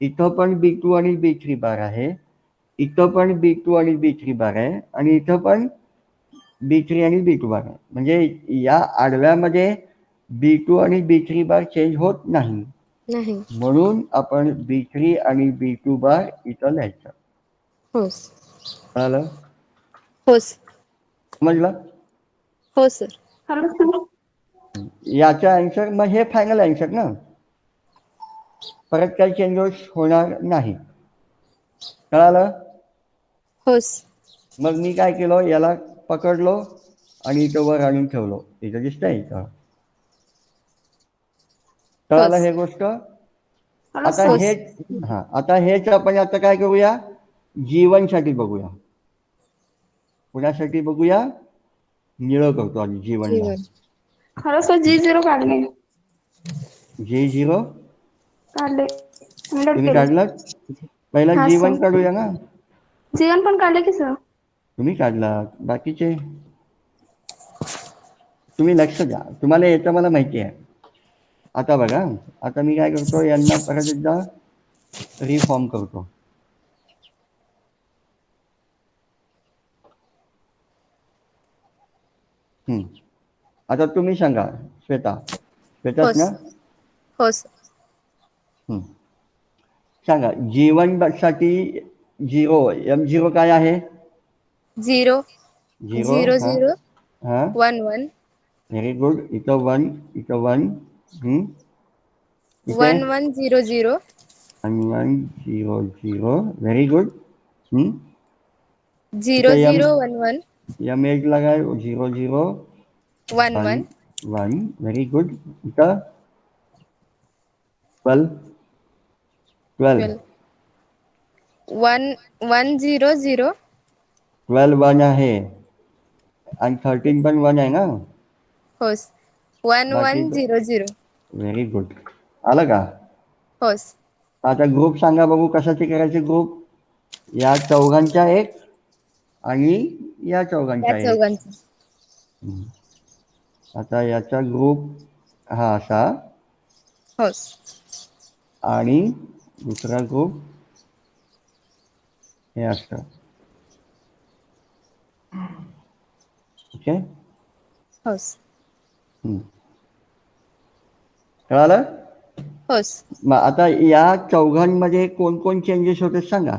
इथं पण B2 आणि B3 बार आहे. इथं पण B2 आणि B3 बार आहे आणि इथं पण B3 आणि B2 बार आहे. म्हणजे या आडव्यामध्ये B2 आणि B3 बार चेंज होत नाही, नाही. म्हणून आपण B3 आणि B2 बार इथं लिहायचं. होस कळालं? होस समजलं? हो सर. याचा आन्सर, मग हे फायनल आन्सर ना, परत काही चेंजेस होणार नाही. कळालं? होस मग मी काय केलं, याला पकडलो आणि इथं वर आणून ठेवलो. इथं दिसतंय इथं. कळालं होस हे गोष्ट? आता होस हेच आपण आता काय करूया, जीवनसाठी बघूया. कुणासाठी बघूया, निळं करतो आधी जीवनला. जीवन हॅलो सर, G0 काढले. G0 काढले, सिलेक्ट तुम्ही केले. काढलात. पहिला हा जीवन सर, काढूया ना. जीवन पण काढले की सर. तुम्ही काढलात, बाकीचे तुम्ही लक्ष द्या, तुम्हाला येतं मला माहिती आहे. आता बघा, आता मी काय करतो, यांना परत एकदा रिफॉर्म करतो. आता तुम्ही सांगा, श्वेताच होस ना. होस सांगा, जीवन साठी 0 M0 काय आहे, 0 0. 0 हां 0 हां 1 1 व्हेरी गुड. इथं 1, इथं 1, इथे 1 1 0 0 1 1 0 0 व्हेरी गुड. 0 इथं 0 1 1 M8 ला काय, 0 0 1 1 1 1 व्हेरी गुड. इथं 12 12 12 1 1 0 0 12 1 आहे आणि 13 पण 1 आहे ना. होस 1 बाकी 1 0 0 व्हेरी गुड. आलं का? होस आता ग्रुप सांगा बघू, कशाचे करायचे ग्रुप. या चौघांचा एक आणि या या चौघांचा एक. चौघांचं आता याचा ग्रुप हा असा होस आणि दुसरा ग्रुप हे असतं. ओके, होस कळालं? होस मग आता या चौघांमध्ये कोण कोण चेंजेस होते सांगा.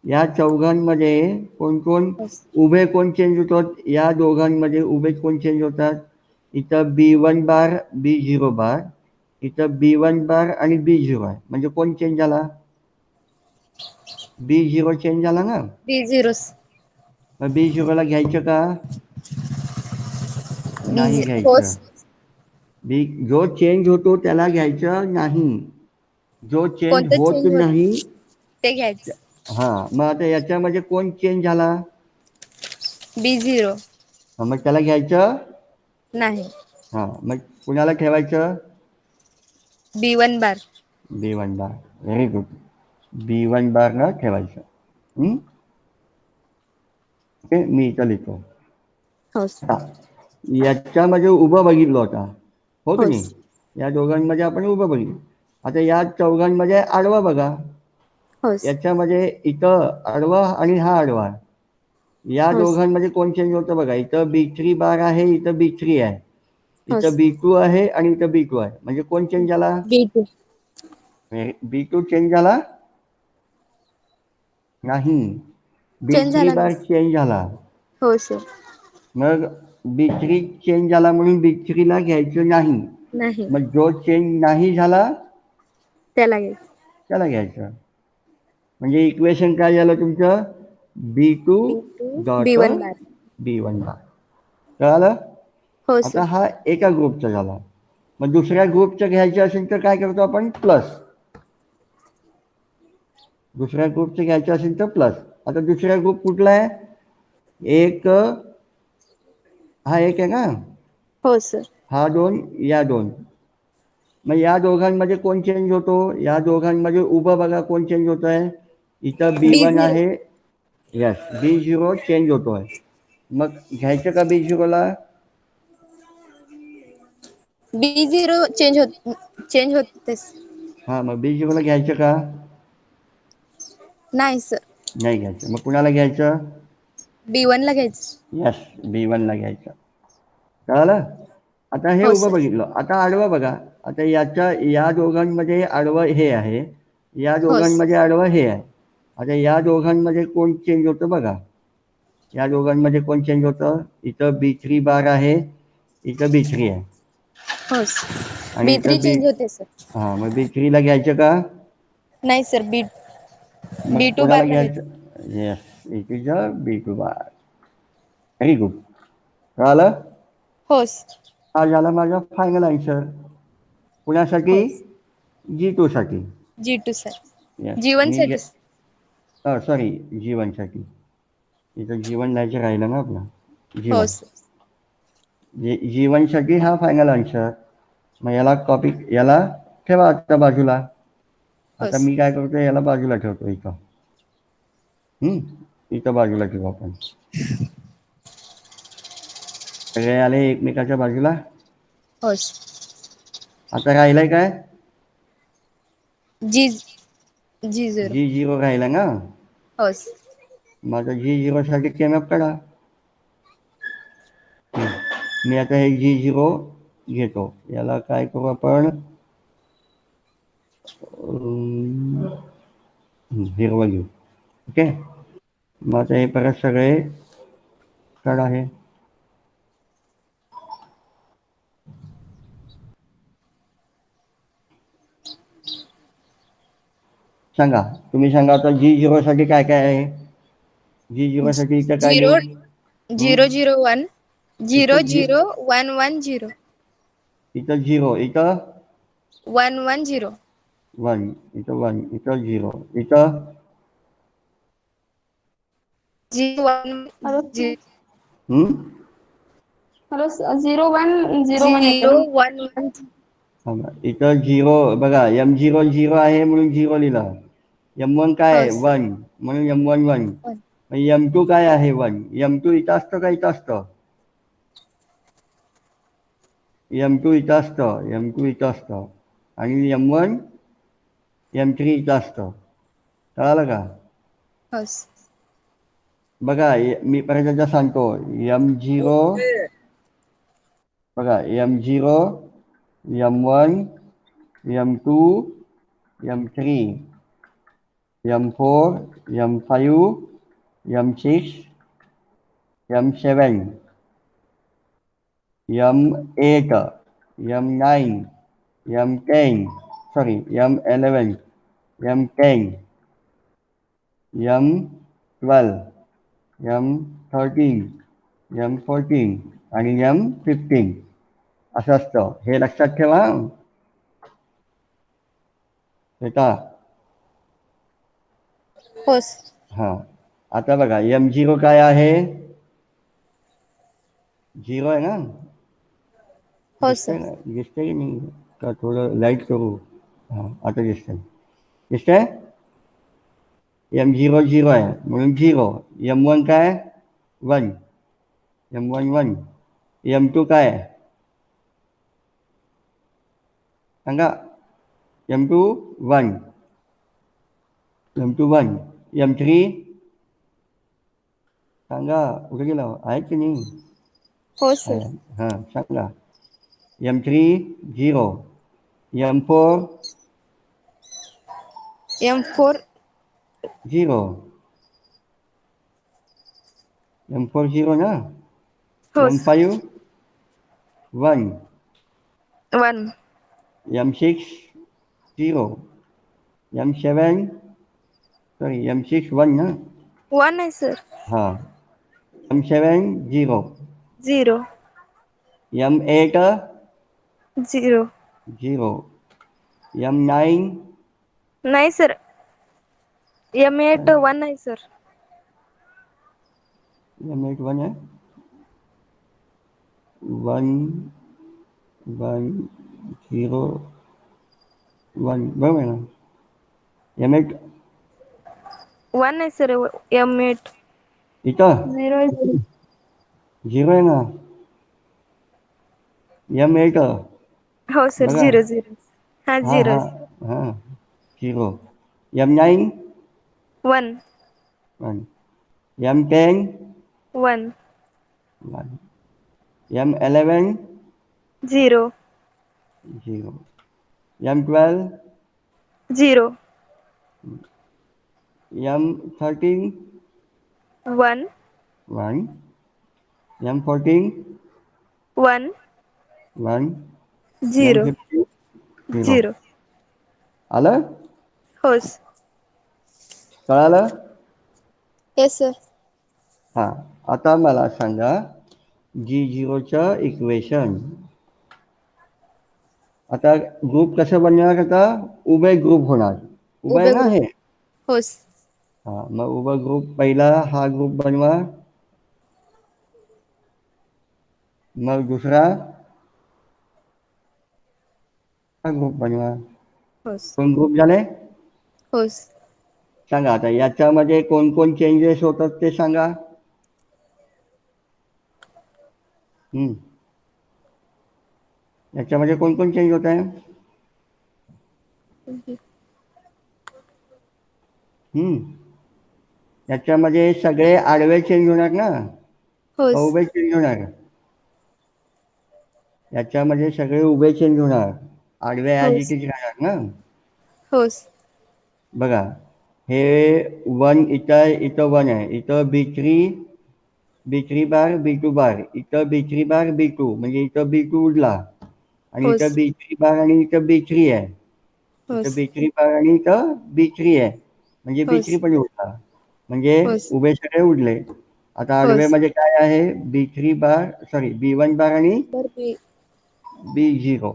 या चौघांमध्ये कोण कोण होस उभे कोण चेंज होतात, या दोघांमध्ये उभे कोण चेंज होतात. इथं B1 बार B0 बार, इथं B1 बार आणि B0 आहे. म्हणजे कोण चेंज झाला, B0 चेंज झाला ना. B 0 मग B0 ला घ्यायचं का, नाही B0. घ्यायचं. Host. जो चेंज होतो त्याला घ्यायचं नाही. जो चेंज कोणतं होत चेंज होत नाही. ते घ्यायचं. हा, मग आता याच्यामध्ये कोण चेंज झाला? B0. मग त्याला घ्यायचं. नाही. हा, मग कुणाला ठेवायचं? B1 बार. B1 बार. Very good. B1 बारला ठेवायचं. ओके, मी इथं लिहितो. Host. आता याच्यामध्ये उभं बघितलं होता, हो की नाही? Host. या दोघांमध्ये आपण उभं बघितलं. आता या चौघांमध्ये आडवा बघा. Host. याच्यामध्ये इथं आडवा आणि हा आडवा. या होस. दोघांमध्ये कोण चेंज होतं बघा. इथं B3 बार आहे, इथं B3 आहे, होस. इथं B2 आहे आणि इथं B2 आहे. म्हणजे कोण चेंज झाला? B2. B2 चेंज झाला नाही. चेंज B3 झाला बार नाही. चेंज झाला. हो सर. मग B3 चेंज झाला म्हणून B3 ला घ्यायचं नाही. नाही. मग जो चेंज नाही झाला त्याला घ्यायचं. त्याला घ्यायचं. म्हणजे इक्वेशन काय झालं तुमचं? B2 B2 डॉट B1 बार. B1 बार. कळालं? हो आता सर. हा एका ग्रुपचा झाला. मग दुसऱ्या ग्रुपचं घ्यायचं असेल तर काय करतो आपण? प्लस. दुसऱ्या ग्रुपचं घ्यायचं असेल तर प्लस. आता दुसरा ग्रुप कुठला आहे? एक, हा एक आहे ना? हो सर. हा दोन, या दोन. मग या दोघांमध्ये कोण चेंज होतो? या दोघांमध्ये उभं बघा कोण चेंज होत आहे. इथं B1 B0. आहे. यस, B0 चेंज होतोय. मग घ्यायचं का B0ला? B0 change होतेस. हा, मग B0ला घ्यायचं का? नाही सर. नाही घ्यायचं. मग कुणाला घ्यायचं? B1 ला घ्यायचं. यस, B1 ला घ्यायचं. कळालं? आता हे हो उभं सर. बघितलं. आता आडवं बघा. आता या दोघांमध्ये आडवं हे आहे, या हो सर. दोघांमध्ये आडवं हे आहे. आता या दोघांमध्ये कोण चेंज होतं बघा. या दोघांमध्ये कोण चेंज होतं? इथं B3 बार आहे, इथं B3 आहे हो सर. आणि B3 इथं चेंज होते सर. हा, मग B3 ला घ्यायचं का? नाही सर. मग B2 कोणाला बार ला घ्यायचं. घ्यायचं? Yes, it is a B2 bar. Very good. कळालं? हो सर. हा झाला माझा फायनल आन्सर. कुणासाठी? हो. G2 साठी. G2 sir. येस, G1 मी साठी. सॉरी, G1 साठी. इथं G1 लिहायचं राहिलं ना आपलं. हो G1. सर. G1 साठी हा फायनल आन्सर. मग याला ठेवा आता बाजूला. हो आता सर. मी काय करतो, याला बाजूला ठेवतो इथं. इथं बाजूला ठेवू आपण. सगळे आले एकमेकाच्या बाजूला. हो सर. आता राहिलंय काय? G0. G0 राहिला ना? हो सर. माझा G0 साठी केमॅप काढा. मी आता हे G0 घेतो. याला काय करू आपण? हिरवा घेऊ. ओके. मग आता हे परत सगळे काढा. हे सांगा, तुम्ही सांगा आता G0 साठी काय काय आहे? G0 साठी इथं काय लिहू? 001 इथं 00110 इथं 0, इथं 110 1, इथं 1, इथं 0, इथं G1 हॅलो हॅलो 0101 येते ना. 011 इथं 0 बघा. M0 0 आहे म्हणून 0 लिहिला. M1 काय आहे? हो 1 म्हणून M1 1. M2 काय आहे? 1. M2 इथं असतं का इथं असतं? M2 इथं असतं, M2 इथं असतं आणि M1 M3 इथं असतं. कळालं का? हो. बघा, मी परत एकदा सांगतो. M0 बघा, M0, M1, M2, M3, M4, M5, M6, M7, M8, M9, M10, sorry M11, M10, M12, M13, M14 आणि M15 असं असतं. हे लक्षात ठेवा. बेटा हो सर. हां. आता बघा M0 काय आहे? 0 आहे ना? हो दिसतंय सर. ना? दिसतंय की नाही? का थोडं लाईट करू? हां, आता दिसतंय. दिसतंय? M0 0 आहे म्हणून 0. M1 काय? 1. M1 1. M2 काय आहे? सांगा. M2 1. M2 1. M3 सांगा. कुठे गेला? आहे की नाही? हो आहे. सर. हां, सांगा. M3 0. M4 M4 0. M4 0 ना? हो M5 1. 1 M6 0. M7 sorry M6 1 ना? 1 आहे सर. हां. M7 0. 0 M8 0 0. M9 नाही सर. M8 1 आहे सर. M8 1 आहे. 1 1 0 1 बरोबर आहे ना? M8 1 आहे सर. M8 इथं 0 आहे सर. 0 आहे ना? M8 हो सर. बघा. 0 0 हा हां 0 हां हां 0. M9 1 1. M10 1 1. M11 0 0. M12 0 M13 1 1. M14 1 1. 0 M15 0. 0 आलं? हो कळालं? Yes sir. हां. आता मला सांगा G0चं इक्वेशन. आता ग्रुप कसं बनणार? आता उभे ग्रुप होणार. उभं आहे उभे ना ग्रुप. हे? हो हां. मग उभा ग्रुप पहिला हा ग्रुप बनवा. मग दुसरा हा ग्रुप बनवा. हो 2 ग्रुप झाले? हो सांगा आता याच्यामध्ये कोण कोण चेंजेस होतात ते सांगा. याच्यामध्ये कोण कोण चेंज होत आहे? याच्यामध्ये सगळे आडवे चेंज होणार ना? हो का उभे चेंज होणार? याच्यामध्ये सगळे उभे चेंज होणार. आडवे ॲज इट इज राहणार ना? हो बघा हे 1 इथं 1 आहे. इथं B3 बार B2 बार. इथं B3 बार B2 म्हणजे इथं B2 उडला. आणि इथं B3 बार आणि इथं B3 आहे. इथं B3 बार आणि इथं B3 आहे. म्हणजे B3 पण उडला. म्हणजे उभे सगळे उडले. आता आडवेमध्ये काय आहे? B3 बार सॉरी B1 बार आणि B0.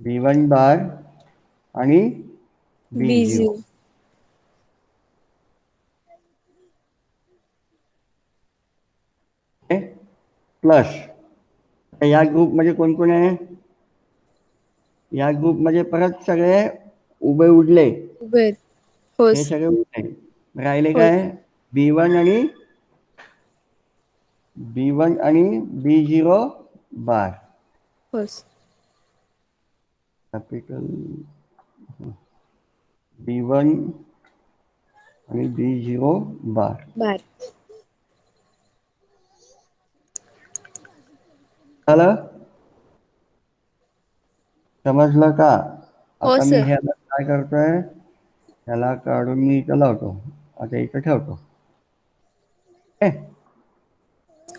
B1 बार आणि B0 प्लस. या ग्रुपमध्ये कोण कोण आहे? या ग्रुपमध्ये परत सगळे उभे उडले. उभे. हो हे सगळे उडले. राहिले काय? B1 आणि B0 बार. हो कॅपिटल B1 आणि B0 बार. बार. झालं? समजलं का? हो आता मी सर. ह्याला काय करतोय? ह्याला काढून मी इथं लावतो. आता इथं ठेवतो.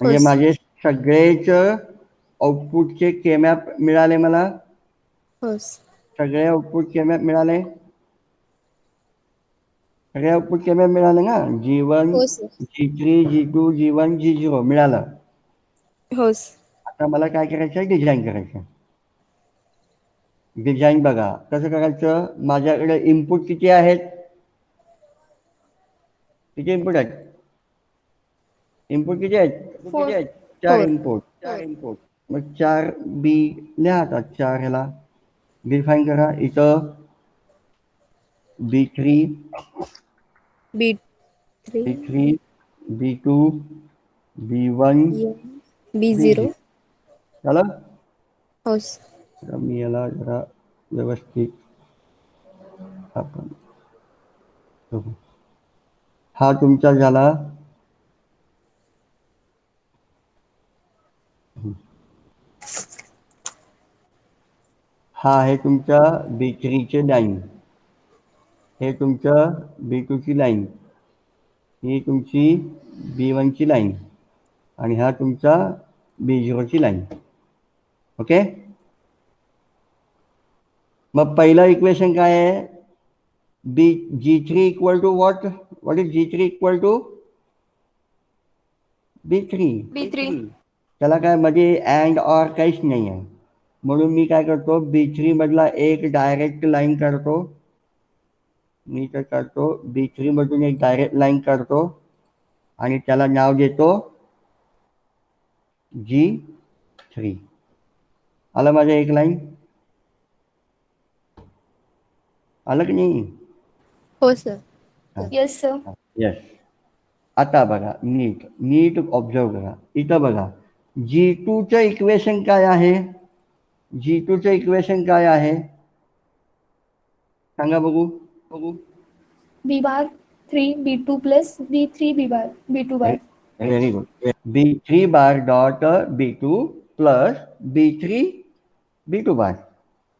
म्हणजे माझे सगळेच आउटपुटचे केमॅप मिळाले मला. हो सगळे आउटपुट केमॅप मिळाले. सगळे आउटपुट केवळ मिळालं ना, G1 हो sir. G3 G2 G1 G0 मिळालं. हो. आता मला काय करायचं आहे, डिझाईन करायचं. डिझाईन बघा कसं करायचं. माझ्याकडे इनपुट किती आहेत, किती इनपुट आहेत, इनपुट किती आहेत, Four. 4 4. इनपुट. मग 4 बी लिहा. आता 4 ह्याला डिफाईन करा. इथं B3 B3 B3 B2 B1 B0. झालं. हो. तर मी याला जरा व्यवस्थित आपण बघू. हा तुमचा झाला हा आहे तुमच्या B3चे लाईन, हे तुमचं B2ची लाईन, ही तुमची B1ची लाईन आणि हा तुमचा B0ची लाईन. ओके. मग पहिलं इक्वेशन काय आहे, G3 equal to what is G3 equal to B3. B3. त्याला काय मध्ये अँड ऑर काहीच नाही आहे. म्हणून मी काय करतो, B3 मधला एक डायरेक्ट लाईन काढतो. मी तर करतो B3 मधून एक डायरेक्ट लाईन काढतो आणि त्याला नाव देतो G3. आलं माझं एक लाईन, आलं की नाही. हो सर. Yes, sir. येस. आता बघा नीट ऑब्झर्व करा. इथं बघा G2चं इक्वेशन काय आहे, G2चं इक्वेशन काय आहे सांगा बघू. B bar 3 B2 plus B3 B bar B2 bar. Very good. B3 बार dot B2 plus B3 B2 बार.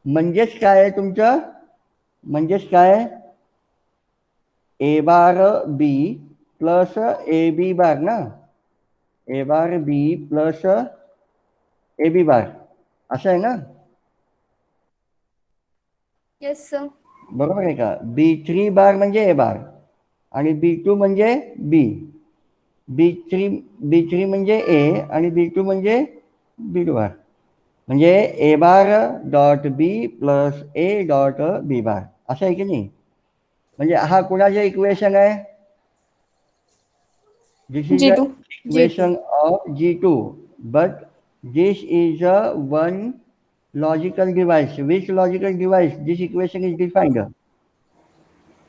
म्हणजेच काय आहे तुमचं, म्हणजेच काय, A bar B plus AB बार ना, A bar B plus AB बार असं आहे ना. Yes, sir. बरोबर आहे का. B3 बार म्हणजे A बार आणि B2 म्हणजे B. B3 म्हणजे A आणि B2 म्हणजे B2 बार. म्हणजे A bar dot B plus A dot B bar असं आहे की नाही. म्हणजे हा कुणाचं इक्वेशन आहे, this is the G2. Equation of G2. But this is a one logical device. Which logical device this equation is defined?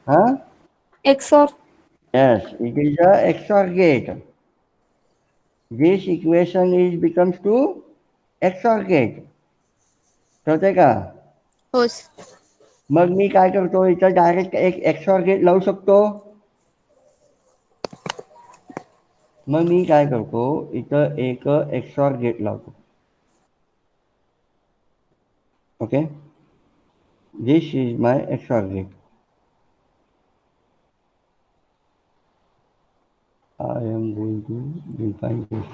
Huh? XOR. Yes, it is a XOR gate. This equation is becomes to XOR gate. कळतंय का. हो. मग मी काय करतो, इथं direct एक XOR gate लावू शकतो. मग मी काय करतो, इथं एक XOR गेट लावतो. Okay, this is my XOR gate. I am going to define this.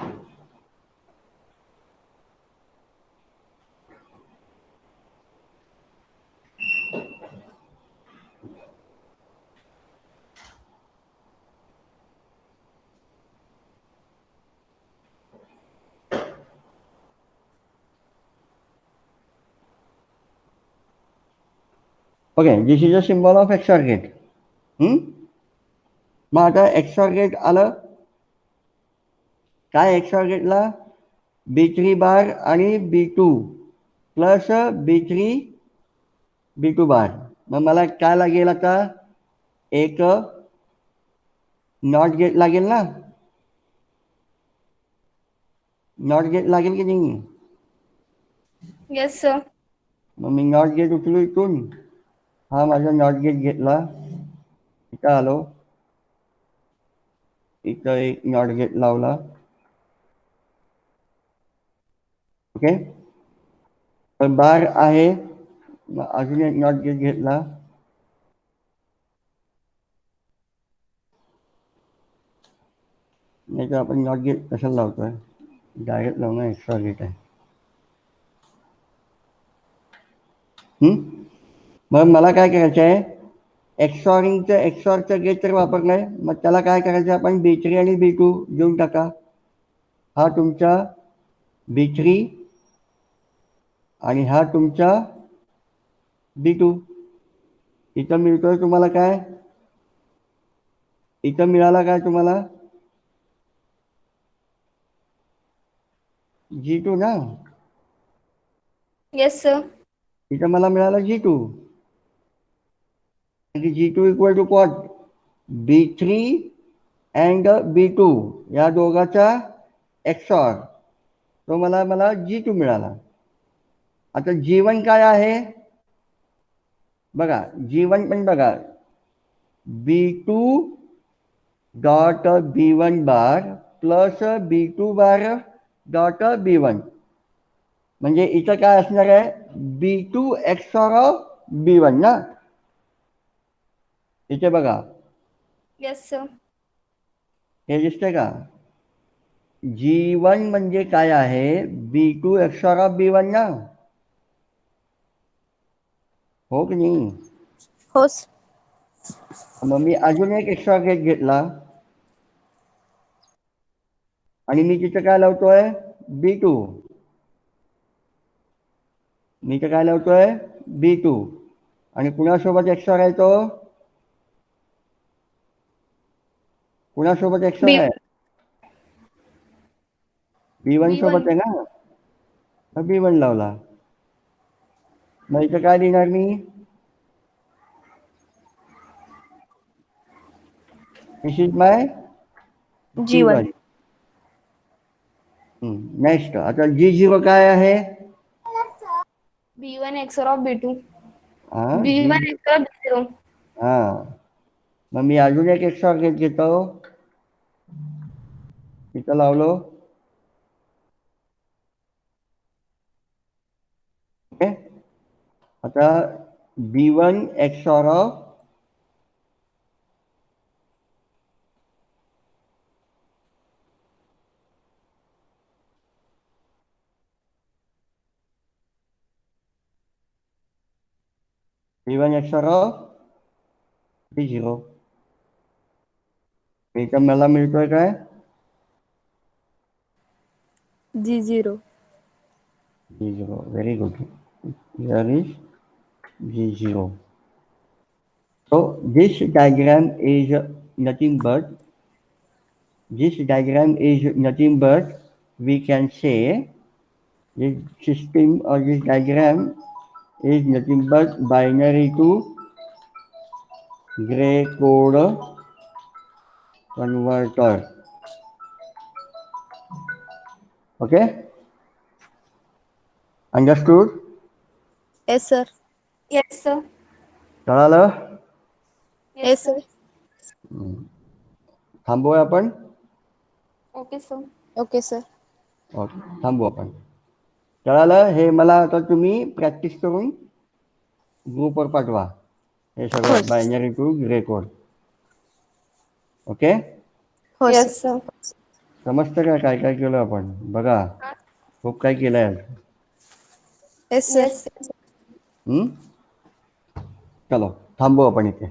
Okay, this is a symbol of XOR gate. मग आता XOR गेट आलं काय, XOR गेटला B3 बार आणि B2 प्लस B3 B2 बार. मग मला काय लागेल आता, एक नॉट गेट लागेल ना, नॉट गेट लागेल की नाही. Yes, sir. मग मी नॉट गेट उचलू इथून. हा माझा नॉट गेट घेतला, इथं आलो, इथं एक नॉट गेट लावला. ओके, पण बार आहे, मग अजून एक नॉट गेट घेतला. नाही तर आपण नॉट गेट कशाला लावतोय, डायरेक्ट लावणं एक्स्ट्रा गेट आहे. मग मला काय करायचं आहे, एक्सॉरिंगचं एक्सॉरचं गेट तर वापरलंय, मग त्याला काय करायचं आपण B3 आणि B2 देऊन टाका. हा तुमचा B3 आणि हा तुमचा B2. इथं मिळतोय तुम्हाला काय, इथं मिळाला काय तुम्हाला G2 ना, Yes, sir. इथं मला मिळाला G2. G2 equal to what, B3 and B2 या दोघाचा एक्सॉर, तो मला G2 मिळाला. आता G1 काय आहे बघा, G1 पण बघा, B2 dot B1 bar plus B2 bar dot B1, म्हणजे इथं काय असणार आहे, B2 एक्सॉर ऑफ B1 ना. इथे बघा Yes, sir. हे दिसतंय का, G1 म्हणजे काय आहे, B2 एक्सॉर ऑफ B1 ना, हो की नाही. हो सर. मग मी अजून एक एक्स्ट्रा गेट घेतला आणि मी तिथं काय लावतोय, B2. मी इथं काय लावतोय, B2. आणि कुणासोबत एक्स्ट्रा आहे तो, कुणासोबत एक्स्ट्रा आहे, B1 सोबत आहे ना, मग B1 लावला. मग इथं काय लिहिणार मी, दिस is my G1. G1. Next आता G0 काय आहे, B1 XOR of B2. हा B1 XOR of B0. हा, मग मी अजून एक एक्स्ट्रा गेट घेतो, इथं लावलो. ओके, आता B1 XOR of B1 XOR of B0. इथं मला मिळतोय काय, G0. G0. Very good. Here is G0. So this diagram is nothing but, we can say this system or this diagram is nothing but binary to gray code converter. Okay, understood. Yes sir. Yes, sir. कळालं. Yes sir. थांबूया आपण. Okay, sir. Okay sir. Okay, थांबू आपण. कळालं. हे मला आता तुम्ही प्रॅक्टिस करून ग्रुपवर पाठवा, हे सगळं binary to grey code. Okay, हो Yes, सर. sir. समजतं का काय काय केलं आपण, बघा खूप काय केलंय आज. Yes sir. Yes. चलो थांबू आपण इथे.